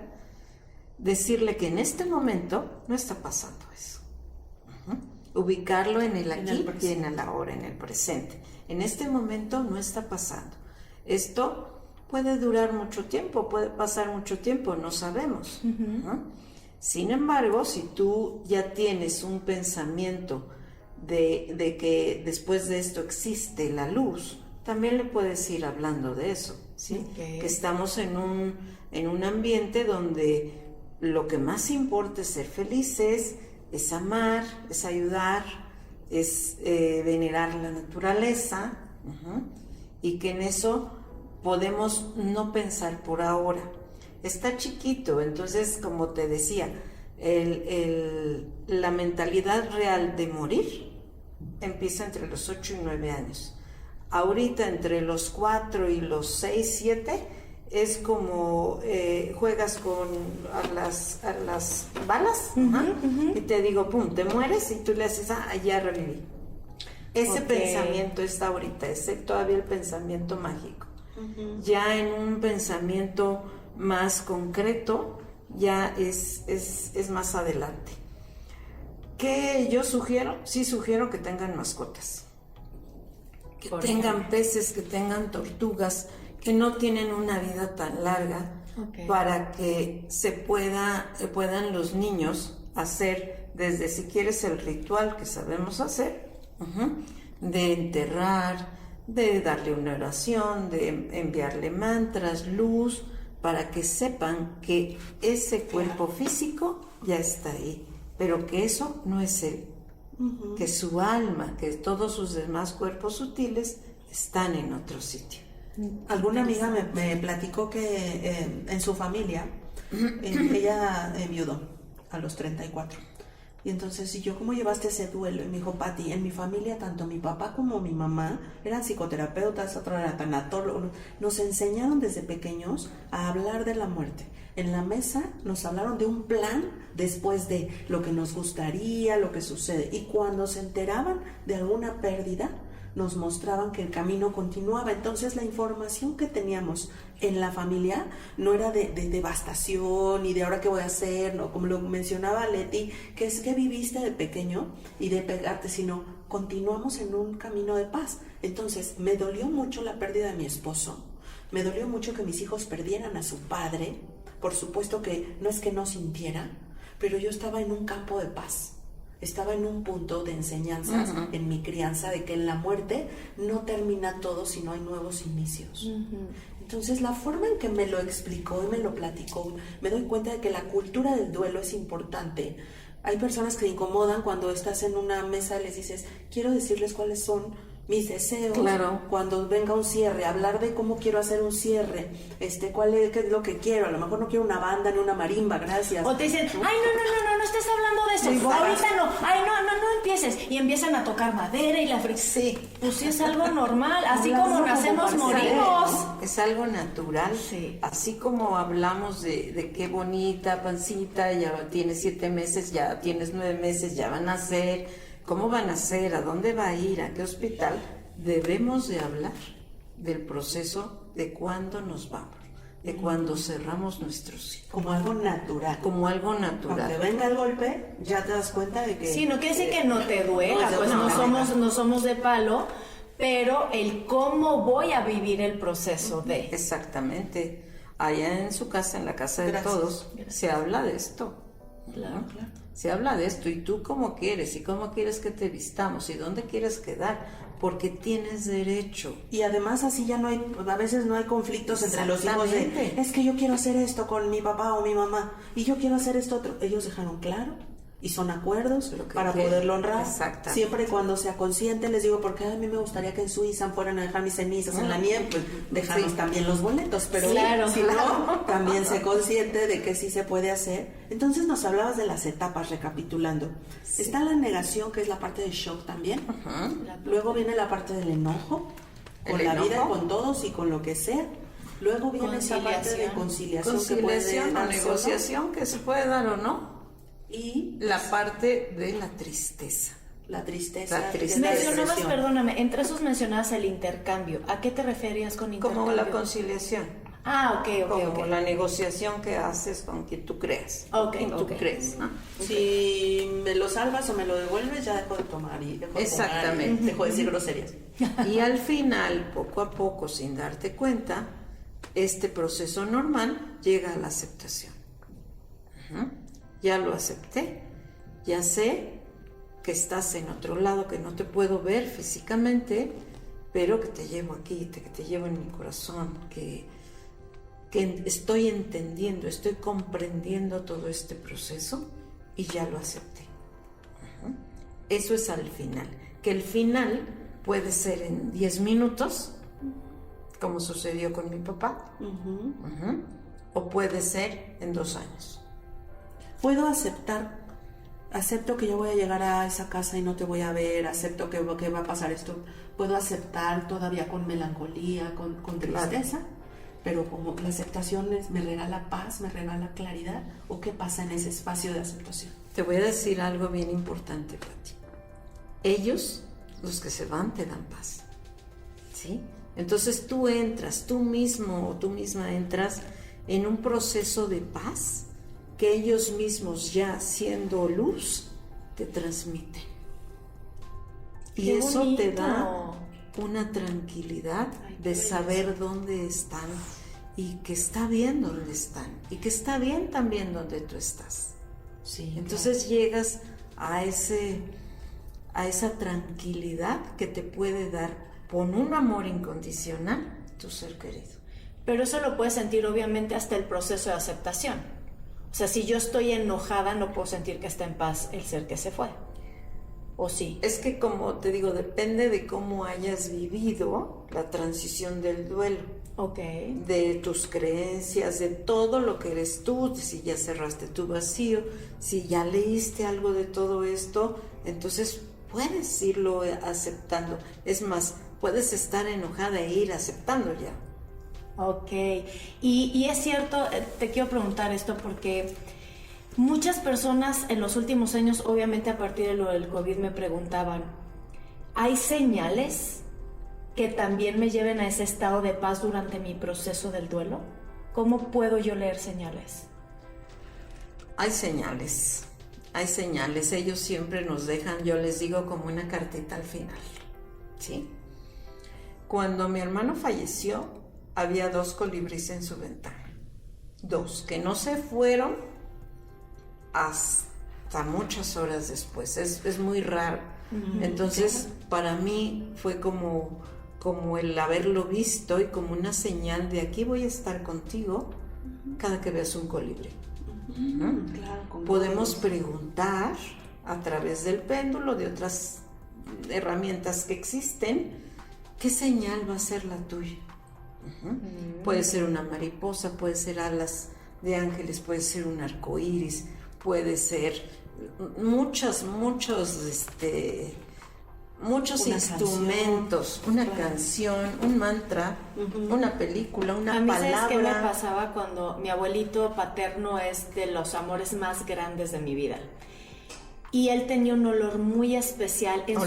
decirle que en este momento no está pasando eso. Ubicarlo en el aquí y en el ahora, en el presente. En este momento no está pasando. Esto puede durar mucho tiempo, puede pasar mucho tiempo, no sabemos. Sin embargo, si tú ya tienes un pensamiento de que después de esto existe la luz, también le puedes ir hablando de eso, ¿sí? Okay. Que estamos en un ambiente donde lo que más importa es ser felices, es amar, es ayudar, es venerar la naturaleza, y que en eso podemos no pensar por ahora. Está chiquito, entonces, como te decía, la mentalidad real de morir empieza entre los 8 y 9 años. Ahorita entre los 4 y los 6, 7 es como juegas con las balas, y te digo, pum, te mueres y tú le haces, ya reviví. Ese pensamiento está ahorita, es todavía el pensamiento mágico. Ya en un pensamiento más concreto, ya es más adelante. ¿Qué yo sugiero? Sí sugiero que tengan mascotas, que tengan peces, que tengan tortugas, que no tienen una vida tan larga, para que puedan los niños hacer, desde si quieres el ritual que sabemos hacer, de enterrar, de darle una oración, de enviarle mantras, luz, para que sepan que ese cuerpo físico ya está ahí, pero que eso no es él, que su alma, que todos sus demás cuerpos sutiles están en otro sitio. Alguna amiga me platicó que en su familia, ella viudó a los 34. Y entonces, ¿y yo cómo llevaste ese duelo? Y me dijo, Pati, en mi familia, tanto mi papá como mi mamá eran psicoterapeutas, otro era tanatólogo. Nos enseñaron desde pequeños a hablar de la muerte. En la mesa nos hablaron de un plan después de lo que nos gustaría, lo que sucede. Y cuando se enteraban de alguna pérdida, nos mostraban que el camino continuaba. Entonces la información que teníamos en la familia no era de devastación y de ahora qué voy a hacer, no, como lo mencionaba Leti, que es que viviste de pequeño y de pegarte, sino continuamos en un camino de paz. Entonces me dolió mucho la pérdida de mi esposo, me dolió mucho que mis hijos perdieran a su padre. Por supuesto que no es que no sintiera, pero yo estaba en un campo de paz. Estaba en un punto de enseñanzas en mi crianza de que en la muerte no termina todo, sino hay nuevos inicios. Entonces la forma en que me lo explicó y me lo platicó, me doy cuenta de que la cultura del duelo es importante. Hay personas que se incomodan cuando estás en una mesa y les dices, quiero decirles cuáles son mis deseos, cuando venga un cierre, hablar de cómo quiero hacer un cierre, qué es lo que quiero, a lo mejor no quiero una banda ni una marimba, gracias. O te dicen, no estés hablando de eso, ahorita no empieces, y empiezan a tocar madera y la fricción. Sí. Pues sí es algo normal, así como nacemos, morimos. Es algo natural, así como hablamos de qué bonita pancita, ya tienes 7 meses, ya tienes 9 meses, ya van a nacer. ¿Cómo van a ser? ¿A dónde va a ir? ¿A qué hospital? Debemos de hablar del proceso de cuándo nos vamos, de cuándo cerramos nuestro ciclo. Como algo natural. Como algo natural. Cuando venga el golpe, ya te das cuenta de que... Sí, no quiere decir que no te duela, no somos de palo, pero el cómo voy a vivir el proceso de... Exactamente. Allá en su casa, en la casa de todos, se habla de esto. Claro. Se habla de esto, y tú cómo quieres, y cómo quieres que te vistamos, y dónde quieres quedar, porque tienes derecho. Y además así ya no hay, a veces no hay conflictos entre los hijos de, es que yo quiero hacer esto con mi papá o mi mamá, y yo quiero hacer esto otro. Ellos dejaron claro, y son acuerdos para poderlo honrar. Siempre y cuando sea consciente, les digo, porque a mí me gustaría que en Suiza fueran a dejar mis cenizas en la nieve, pues dejarnos también los boletos, pero si no, también sé consciente de que sí se puede hacer. Entonces nos hablabas de las etapas, recapitulando. Está la negación, que es la parte del shock también. Luego viene la parte del enojo, con la vida, con todos y con lo que sea. Luego viene esa parte de conciliación que puede o negociación, que se puede dar o no. Y la parte de la tristeza. La tristeza. Mencionabas, perdóname, entre esos mencionabas el intercambio. ¿A qué te referías con intercambio? Como la conciliación. Como la negociación que haces con quien tú creas. Tú crees, ¿no? Si me lo salvas o me lo devuelves, ya dejo de tomar y dejo dejo de decir groserías. Y al final, poco a poco, sin darte cuenta, este proceso normal llega a la aceptación. ya lo acepté, ya sé que estás en otro lado, que no te puedo ver físicamente, pero que te llevo aquí, que te llevo en mi corazón, que estoy entendiendo, estoy comprendiendo todo este proceso y ya lo acepté. Eso es al final, que el final puede ser en 10 minutos, como sucedió con mi papá, o puede ser en 2 años. Puedo acepto que yo voy a llegar a esa casa y no te voy a ver, acepto que va a pasar esto, puedo aceptar todavía con melancolía, con tristeza, pero como la aceptación me regala paz, me regala claridad, ¿o qué pasa en ese espacio de aceptación? Te voy a decir algo bien importante, Pati. Ellos, los que se van, te dan paz, ¿sí? Entonces tú mismo o tú misma entras en un proceso de paz que ellos mismos, ya siendo luz, te transmiten. Y ¡Qué eso bonito! te da una tranquilidad de saber dónde están y que está bien dónde están y que está bien también donde tú estás. Sí, entonces llegas a esa tranquilidad que te puede dar con un amor incondicional tu ser querido. Pero eso lo puedes sentir obviamente hasta el proceso de aceptación. O sea, si yo estoy enojada, no puedo sentir que está en paz el ser que se fue. ¿O sí? Es que, como te digo, depende de cómo hayas vivido la transición del duelo. Ok. De tus creencias, de todo lo que eres tú, de si ya cerraste tu vacío, si ya leíste algo de todo esto, entonces puedes irlo aceptando. Es más, puedes estar enojada e ir aceptando ya. Ok. Y es cierto, te quiero preguntar esto porque muchas personas en los últimos años, obviamente a partir de lo del COVID, me preguntaban, ¿hay señales que también me lleven a ese estado de paz durante mi proceso del duelo? ¿Cómo puedo yo leer señales? Hay señales, ellos siempre nos dejan, yo les digo, como una cartita al final, ¿sí? Cuando mi hermano falleció, había 2 colibríes en su ventana, 2, que no se fueron hasta muchas horas después, es muy raro. Entonces, para mí fue como el haberlo visto y como una señal de aquí voy a estar contigo cada que veas un colibrí. Claro, podemos preguntar a través del péndulo, de otras herramientas que existen, ¿qué señal va a ser la tuya? Puede ser una mariposa, puede ser alas de ángeles, puede ser un arco iris, puede ser muchos instrumentos, una canción, un mantra, una película, una palabra. A mí, ¿sabes qué me pasaba cuando mi abuelito paterno es de los amores más grandes de mi vida? Y él tenía un olor muy especial en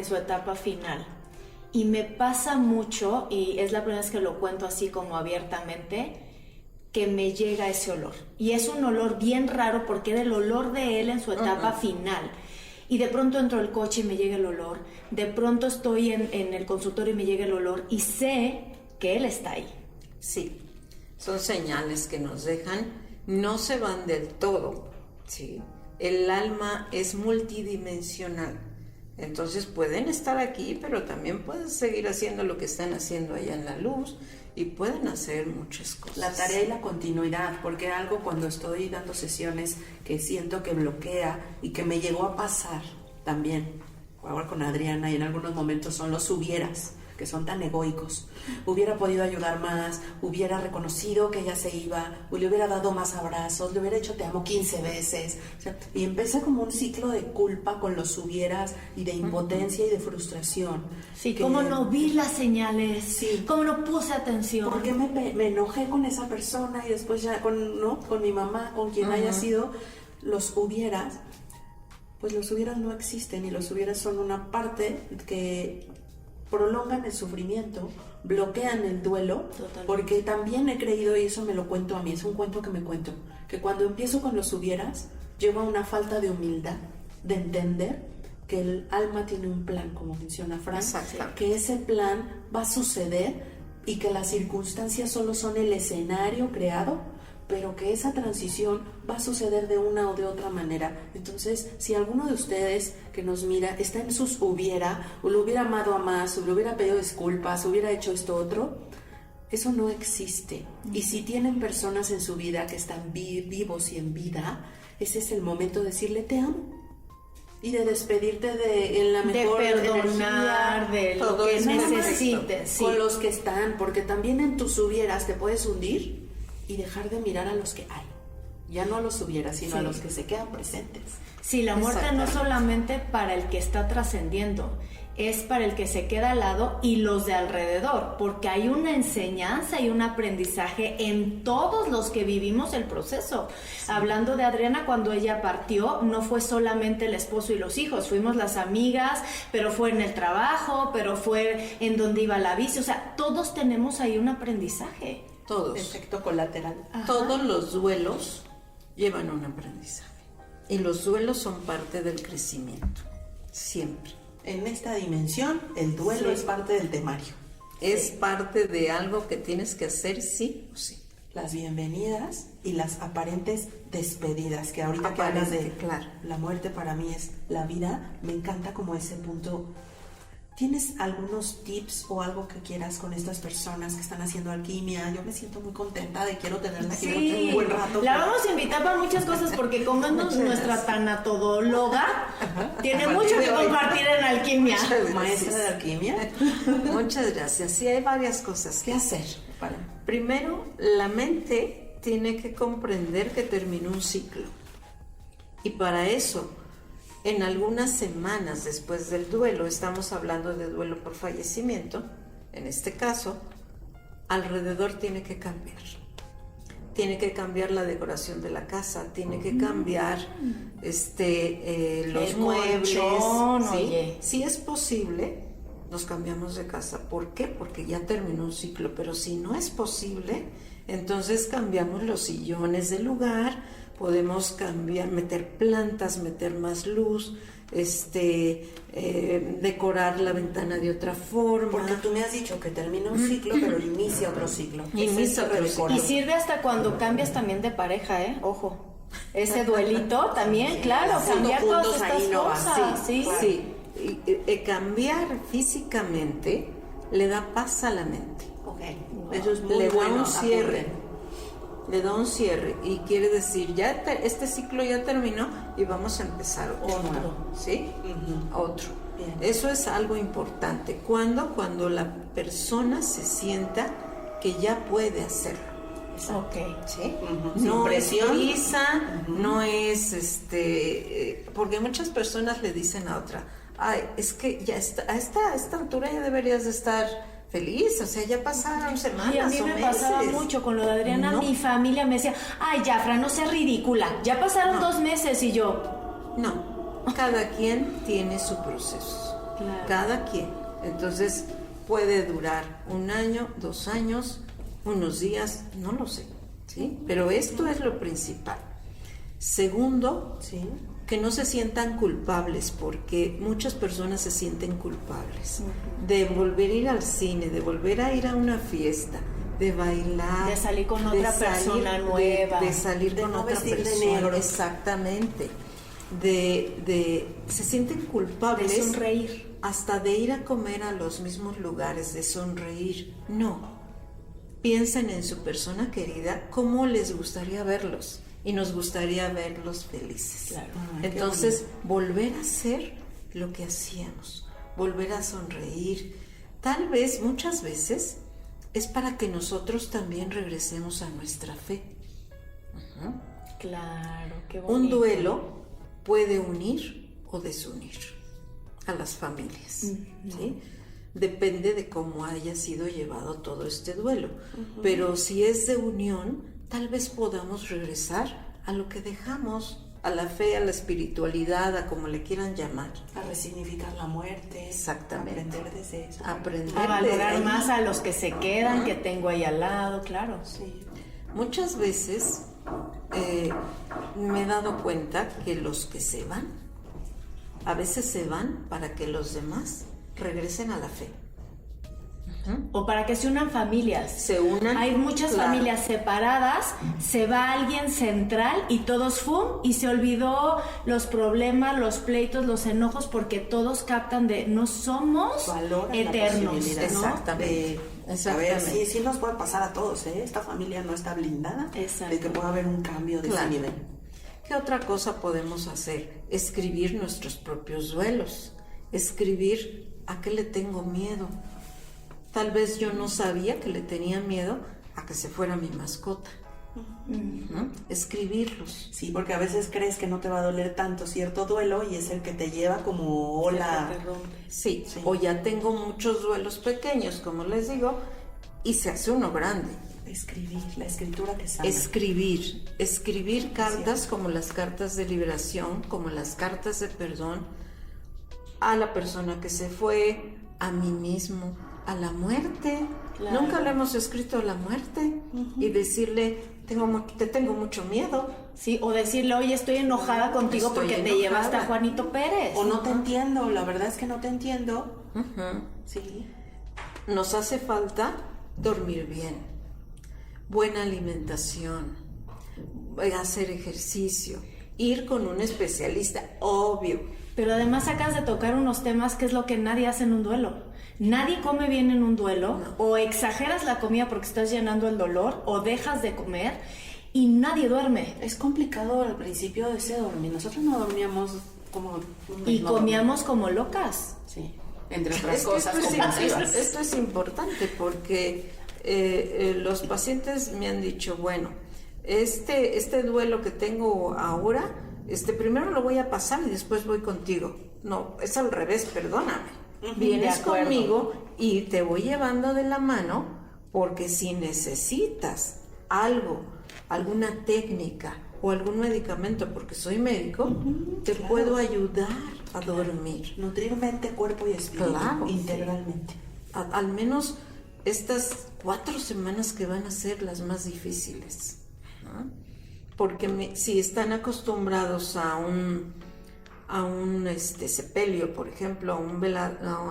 su etapa final. Y me pasa mucho, y es la primera vez que lo cuento así como abiertamente, que me llega ese olor. Y es un olor bien raro porque era el olor de él en su etapa final. Y de pronto entro al coche y me llega el olor. De pronto estoy en el consultorio y me llega el olor. Y sé que él está ahí. Sí, son señales que nos dejan. No se van del todo, ¿sí? El alma es multidimensional. Entonces pueden estar aquí, pero también pueden seguir haciendo lo que están haciendo allá en la luz y pueden hacer muchas cosas. La tarea y la continuidad, porque algo cuando estoy dando sesiones que siento que bloquea y que me llegó a pasar también, ahora con Adriana, y en algunos momentos son los hubieras, que son tan egoicos. Hubiera podido ayudar más, hubiera reconocido que ella se iba, le hubiera dado más abrazos, le hubiera dicho te amo 15 veces. O sea, y empecé como un ciclo de culpa con los hubieras y de impotencia y de frustración. Sí, ¿cómo no vi las señales? Sí. ¿Cómo no puse atención? Porque me enojé con esa persona y después ya con mi mamá, con quien haya sido, los hubieras, pues los hubieras no existen y los hubieras son una parte que prolongan el sufrimiento, bloquean el duelo. Totalmente. Porque también he creído, y eso me lo cuento a mí, es un cuento que me cuento, que cuando empiezo con los hubieras, lleva una falta de humildad, de entender que el alma tiene un plan, como menciona Fran, que ese plan va a suceder y que las circunstancias solo son el escenario creado pero que esa transición va a suceder de una o de otra manera. Entonces, si alguno de ustedes que nos mira está en sus hubiera, o lo hubiera amado a más, o le hubiera pedido disculpas, o hubiera hecho esto otro, eso no existe. Y si tienen personas en su vida que están vivos y en vida, ese es el momento de decirle te amo. Y de despedirte en la mejor de perdonar, energía, de lo que necesites, sí. con los que están, porque también en tus hubieras te puedes hundir y dejar de mirar a los que hay. Ya no a los hubieras, sino a los que se quedan presentes. Sí, la muerte no es solamente para el que está trascendiendo, es para el que se queda al lado y los de alrededor, porque hay una enseñanza y un aprendizaje en todos los que vivimos el proceso. Sí. Hablando de Adriana, cuando ella partió, no fue solamente el esposo y los hijos, fuimos las amigas, pero fue en el trabajo, pero fue en donde iba la bici, o sea, todos tenemos ahí un aprendizaje. Todos. Efecto colateral. Ajá. Todos los duelos llevan un aprendizaje. Y los duelos son parte del crecimiento. Siempre. En esta dimensión, el duelo es parte del temario. Es parte de algo que tienes que hacer sí o sí. Las bienvenidas y las aparentes despedidas, que ahorita que hablas de la muerte para mí es la vida, me encanta como ese punto. ¿Tienes algunos tips o algo que quieras con estas personas que están haciendo alquimia? Yo me siento muy contenta de quiero tenerla aquí un buen rato. La vamos a invitar para muchas cosas porque como es nuestra tanatodóloga, tiene mucho que compartir en alquimia. Maestra de alquimia. Muchas gracias. Sí, hay varias cosas que hacer. Primero, la mente tiene que comprender que terminó un ciclo. Y para eso, en algunas semanas después del duelo, estamos hablando de duelo por fallecimiento, en este caso, alrededor tiene que cambiar. Tiene que cambiar la decoración de la casa, tiene que cambiar los muebles. ¿Sí? Si es posible, nos cambiamos de casa. ¿Por qué? Porque ya terminó un ciclo, pero si no es posible, entonces cambiamos los sillones del lugar. Podemos cambiar, meter plantas, meter más luz, decorar la ventana de otra forma. Porque tú me has dicho que termina un ciclo, pero inicia otro ciclo. Inicia otro ciclo. Y sirve hasta cuando cambias también de pareja, ojo. Ese duelito también, claro, cambiar todas estas cosas. Sí. Y cambiar físicamente le da paz a la mente. Okay. Eso es muy le bueno. Da un cierre. Le da un cierre y quiere decir, ya este ciclo ya terminó y vamos a empezar otro, ¿sí? Otro. Bien. Eso es algo importante. Cuando la persona se sienta que ya puede hacerlo. Okay. ¿Sí? No es prisa, no es porque muchas personas le dicen a otra, ay, es que ya está, a esta altura ya deberías de estar feliz, o sea, ya pasaron semanas y a mí me pasaba mucho con lo de Adriana, no. Mi familia me decía, ay, Jafra, no seas ridícula, ya pasaron 2 meses y yo... No, cada quien tiene su proceso, cada quien, entonces puede durar 1 año, 2 años, unos días, no lo sé, ¿sí? Pero esto es lo principal. Segundo, ¿sí? Que no se sientan culpables, porque muchas personas se sienten culpables de volver a ir al cine, de volver a ir a una fiesta, de bailar, de salir con otra persona nueva, de salir con otra persona, exactamente, se sienten culpables, de sonreír, hasta de ir a comer a los mismos lugares, de sonreír. No, piensen en su persona querida, cómo les gustaría verlos. Y nos gustaría verlos felices. Claro. Entonces, volver a hacer lo que hacíamos, volver a sonreír. Tal vez, muchas veces, es para que nosotros también regresemos a nuestra fe. Claro, qué bonito. Un duelo puede unir o desunir a las familias, ¿sí? Depende de cómo haya sido llevado todo este duelo. Pero si es de unión, tal vez podamos regresar a lo que dejamos, a la fe, a la espiritualidad, a como le quieran llamar. A resignificar la muerte. Exactamente. Aprender desde eso. Aprender a valorar más a los que se quedan, que tengo ahí al lado, claro. Sí. Muchas veces me he dado cuenta que los que se van, a veces se van para que los demás regresen a la fe. O para que se unan familias. Se unan. Hay muchas claro. familias separadas, se va alguien central y todos ¡fum! Y se olvidó los problemas, los pleitos, los enojos, porque todos captan de no somos Valoran eternos, la posibilidad, ¿no? Exactamente. A ver, sí nos puede pasar a todos, ¿eh? Esta familia no está blindada Exacto. de que pueda haber un cambio de ese nivel. ¿Qué otra cosa podemos hacer? Escribir nuestros propios duelos. Escribir a qué le tengo miedo. Tal vez yo no sabía que le tenía miedo a que se fuera mi mascota. Escribirlos. Sí, porque a veces crees que no te va a doler tanto cierto duelo y es el que te lleva como ola. Sí, o ya tengo muchos duelos pequeños, como les digo, y se hace uno grande. Escribir, la escritura que sana. Escribir cartas como las cartas de liberación, como las cartas de perdón a la persona que se fue, a mí mismo, a la muerte. Claro. Nunca le hemos escrito a la muerte y decirle, te tengo mucho miedo. Sí, o decirle, oye, estoy enojada contigo Estoy porque te enojada. llevaste a Juanito Pérez. O no te entiendo, la verdad es que no te entiendo. Sí. Nos hace falta dormir bien, buena alimentación, hacer ejercicio, ir con un especialista, obvio. Pero además acabas de tocar unos temas que es lo que nadie hace en un duelo. Nadie come bien en un duelo, o exageras la comida porque estás llenando el dolor, o dejas de comer, y nadie duerme. Es complicado al principio de ese dormir. Nosotros no dormíamos como... Y no comíamos como locas. Sí, entre otras Es que cosas compulsivas. esto es importante porque los pacientes me han dicho, bueno, este duelo que tengo ahora, primero lo voy a pasar y después voy contigo. No, es al revés, perdóname. Vienes conmigo y te voy llevando de la mano porque si necesitas algo, alguna técnica o algún medicamento, porque soy médico, te puedo ayudar a dormir. Nutrir mente, cuerpo y espíritu, Claro, integralmente. Al menos estas 4 semanas que van a ser las más difíciles, ¿no? Porque si están acostumbrados a un sepelio, por ejemplo,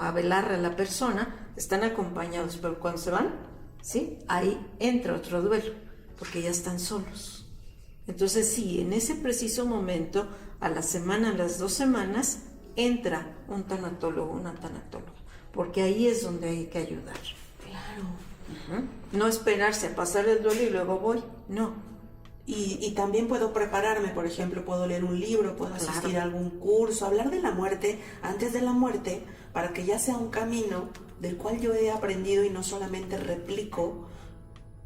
a velar a la persona, están acompañados, pero cuando se van, ¿sí? Ahí entra otro duelo, porque ya están solos. Entonces, sí, en ese preciso momento, a la semana, a las 2 semanas, entra un tanatólogo, una tanatóloga, porque ahí es donde hay que ayudar. Claro. No esperarse a pasar el duelo y luego voy, no. Y también puedo prepararme, por ejemplo, puedo leer un libro, puedo asistir a algún curso, hablar de la muerte antes de la muerte, para que ya sea un camino del cual yo he aprendido y no solamente replico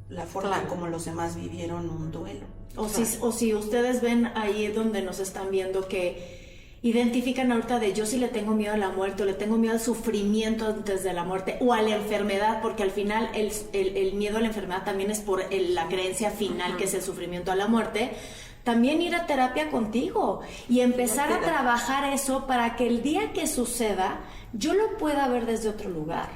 la forma como los demás vivieron un duelo. O si ustedes ven ahí donde nos están viendo que identifican ahorita de yo sí le tengo miedo a la muerte, o le tengo miedo al sufrimiento antes de la muerte, o a la enfermedad, porque al final el miedo a la enfermedad también es por la creencia final, que es el sufrimiento a la muerte. También ir a terapia contigo y empezar a trabajar eso para que el día que suceda yo lo pueda ver desde otro lugar.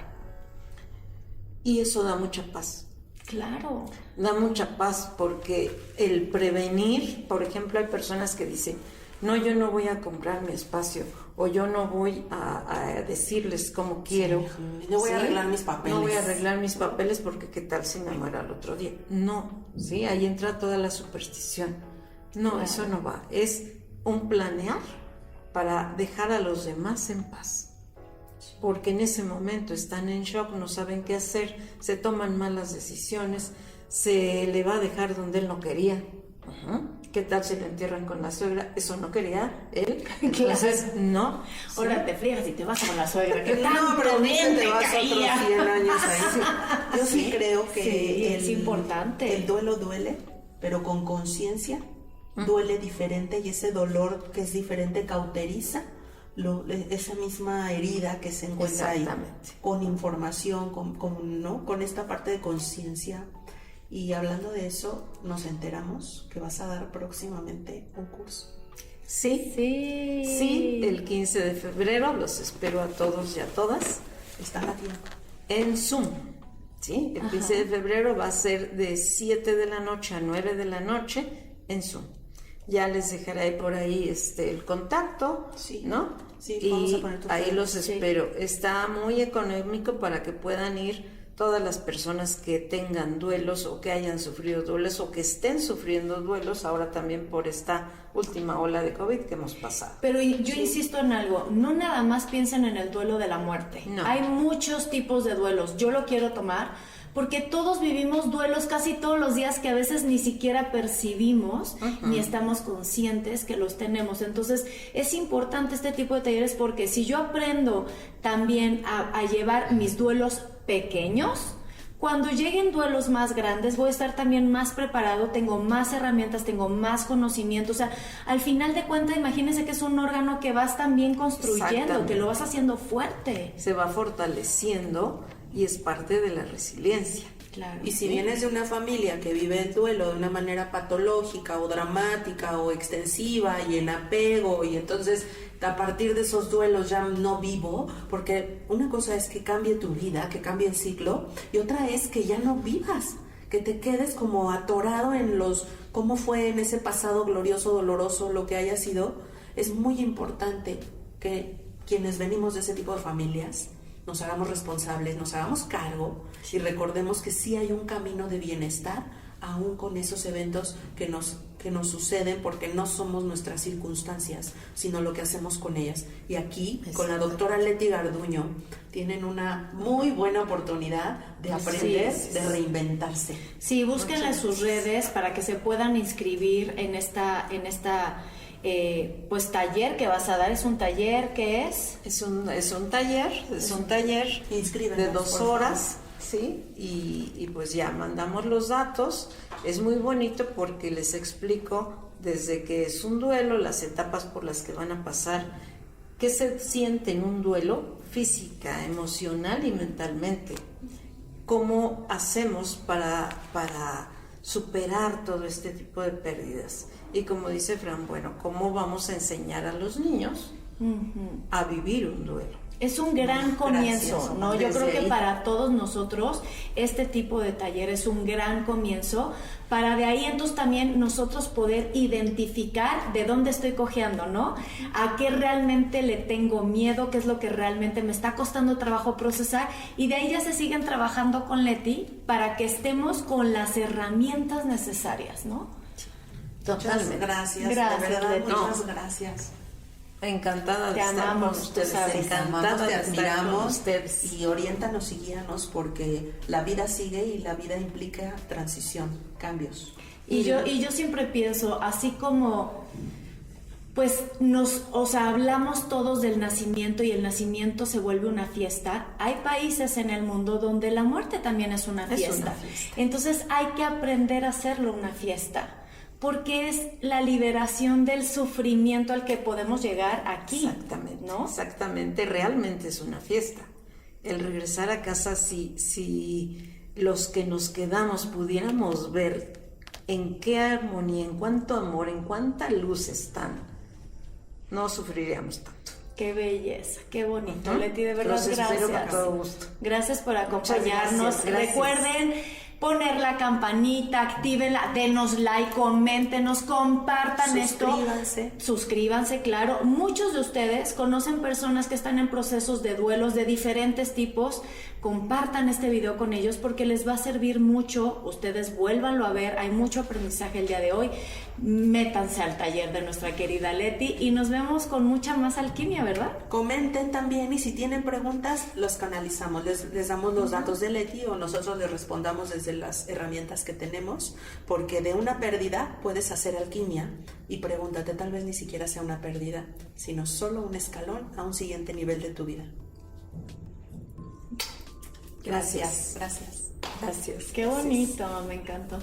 Y eso da mucha paz. Claro. Da mucha paz porque el prevenir, por ejemplo, hay personas que dicen, no, yo no voy a comprar mi espacio, o yo no voy a decirles cómo quiero. No voy a arreglar mis papeles. No voy a arreglar mis papeles porque qué tal si me muero al otro día. No, ¿sí? Ahí entra toda la superstición. No, eso no va. Es un planear para dejar a los demás en paz. Porque en ese momento están en shock, no saben qué hacer, se toman malas decisiones, se le va a dejar donde él no quería. ¿Qué tal si lo entierran con la suegra? Eso no quería él. Entonces, no. Ahora te friegas y te vas con la suegra. ¿Qué No, tanto pero bien te te vas caía? otros 100 años ahí. Yo sí creo que Sí, es importante. El duelo duele, pero con conciencia duele diferente, y ese dolor que es diferente cauteriza esa misma herida que se encuentra ahí, con información, con esta parte de conciencia. Y hablando de eso, nos enteramos que vas a dar próximamente un curso. Sí, el 15 de febrero los espero a todos y a todas. Está a tiempo. En Zoom, ¿sí? El 15 de febrero va a ser de 7 de la noche a 9 de la noche en Zoom. Ya les dejaré por ahí el contacto, ¿no? Sí, y vamos a poner ahí los espero. Está muy económico para que puedan ir todas las personas que tengan duelos o que hayan sufrido duelos o que estén sufriendo duelos ahora también por esta última ola de COVID que hemos pasado. Pero yo insisto en algo, no nada más piensen en el duelo de la muerte. No. Hay muchos tipos de duelos. Yo lo quiero tomar porque todos vivimos duelos casi todos los días que a veces ni siquiera percibimos ni estamos conscientes que los tenemos. Entonces es importante este tipo de talleres porque si yo aprendo también a llevar mis duelos pequeños, cuando lleguen duelos más grandes voy a estar también más preparado, tengo más herramientas, tengo más conocimiento. O sea, al final de cuentas, imagínense que es un órgano que vas también construyendo, que lo vas haciendo fuerte. Se va fortaleciendo y es parte de la resiliencia. Claro. Y si vienes de una familia que vive el duelo de una manera patológica o dramática o extensiva y en apego, y entonces a partir de esos duelos ya no vivo, porque una cosa es que cambie tu vida, que cambie el ciclo, y otra es que ya no vivas, que te quedes como atorado en cómo fue en ese pasado glorioso, doloroso, lo que haya sido. Es muy importante que quienes venimos de ese tipo de familias nos hagamos responsables, nos hagamos cargo y recordemos que sí hay un camino de bienestar aún con esos eventos que nos suceden, porque no somos nuestras circunstancias, sino lo que hacemos con ellas. Y aquí, con la doctora Leti Garduño, tienen una muy buena oportunidad de aprender, de reinventarse. Sí, búsquenla en sus redes para que se puedan inscribir en esta pues taller que vas a dar. ¿Es un taller que es? Es un taller de 2 horas, ¿sí? Y pues ya mandamos los datos. Es muy bonito porque les explico desde que es un duelo, las etapas por las que van a pasar, qué se siente en un duelo física, emocional y mentalmente, cómo hacemos para superar todo este tipo de pérdidas. Y como dice Fran, bueno, ¿cómo vamos a enseñar a los niños a vivir un duelo? Es un gran comienzo, Gracias, ¿no? Yo creo que ahí, para todos nosotros este tipo de taller es un gran comienzo para de ahí entonces también nosotros poder identificar de dónde estoy cojeando, ¿no? A qué realmente le tengo miedo, qué es lo que realmente me está costando trabajo procesar, y de ahí ya se siguen trabajando con Leti para que estemos con las herramientas necesarias, ¿no? Totalmente. Muchas gracias, de Gracias, verdad, Leti. muchas gracias. Encantada de Te estar amamos, con ustedes, tú sabes. encantada Te de estar con admiramos ustedes. y oriéntanos y guíanos, porque la vida sigue y la vida implica transición, cambios. Y yo siempre pienso, así como pues hablamos todos del nacimiento y el nacimiento se vuelve una fiesta, hay países en el mundo donde la muerte también es una fiesta. Entonces hay que aprender a hacerlo una fiesta, porque es la liberación del sufrimiento al que podemos llegar aquí. Exactamente, ¿no? exactamente, realmente es una fiesta. El regresar a casa, si los que nos quedamos pudiéramos ver en qué armonía, en cuánto amor, en cuánta luz están, no sufriríamos tanto. Qué belleza, qué bonito, Leti, de verdad, Los espero gracias. con todo gusto. Gracias por acompañarnos. Gracias. Recuerden poner la campanita, actívenla, denos like, coméntenos, compartan Suscríbanse. esto. Suscríbanse, claro. Muchos de ustedes conocen personas que están en procesos de duelos de diferentes tipos. Compartan este video con ellos porque les va a servir mucho. Ustedes vuélvanlo a ver, hay mucho aprendizaje el día de hoy. Métanse al taller de nuestra querida Leti y nos vemos con mucha más alquimia, ¿verdad? Comenten también, y si tienen preguntas, los canalizamos. Les damos los datos de Leti o nosotros les respondamos desde las herramientas que tenemos, porque de una pérdida puedes hacer alquimia. Y pregúntate, tal vez ni siquiera sea una pérdida, sino solo un escalón a un siguiente nivel de tu vida. Gracias. Qué bonito, me encantó.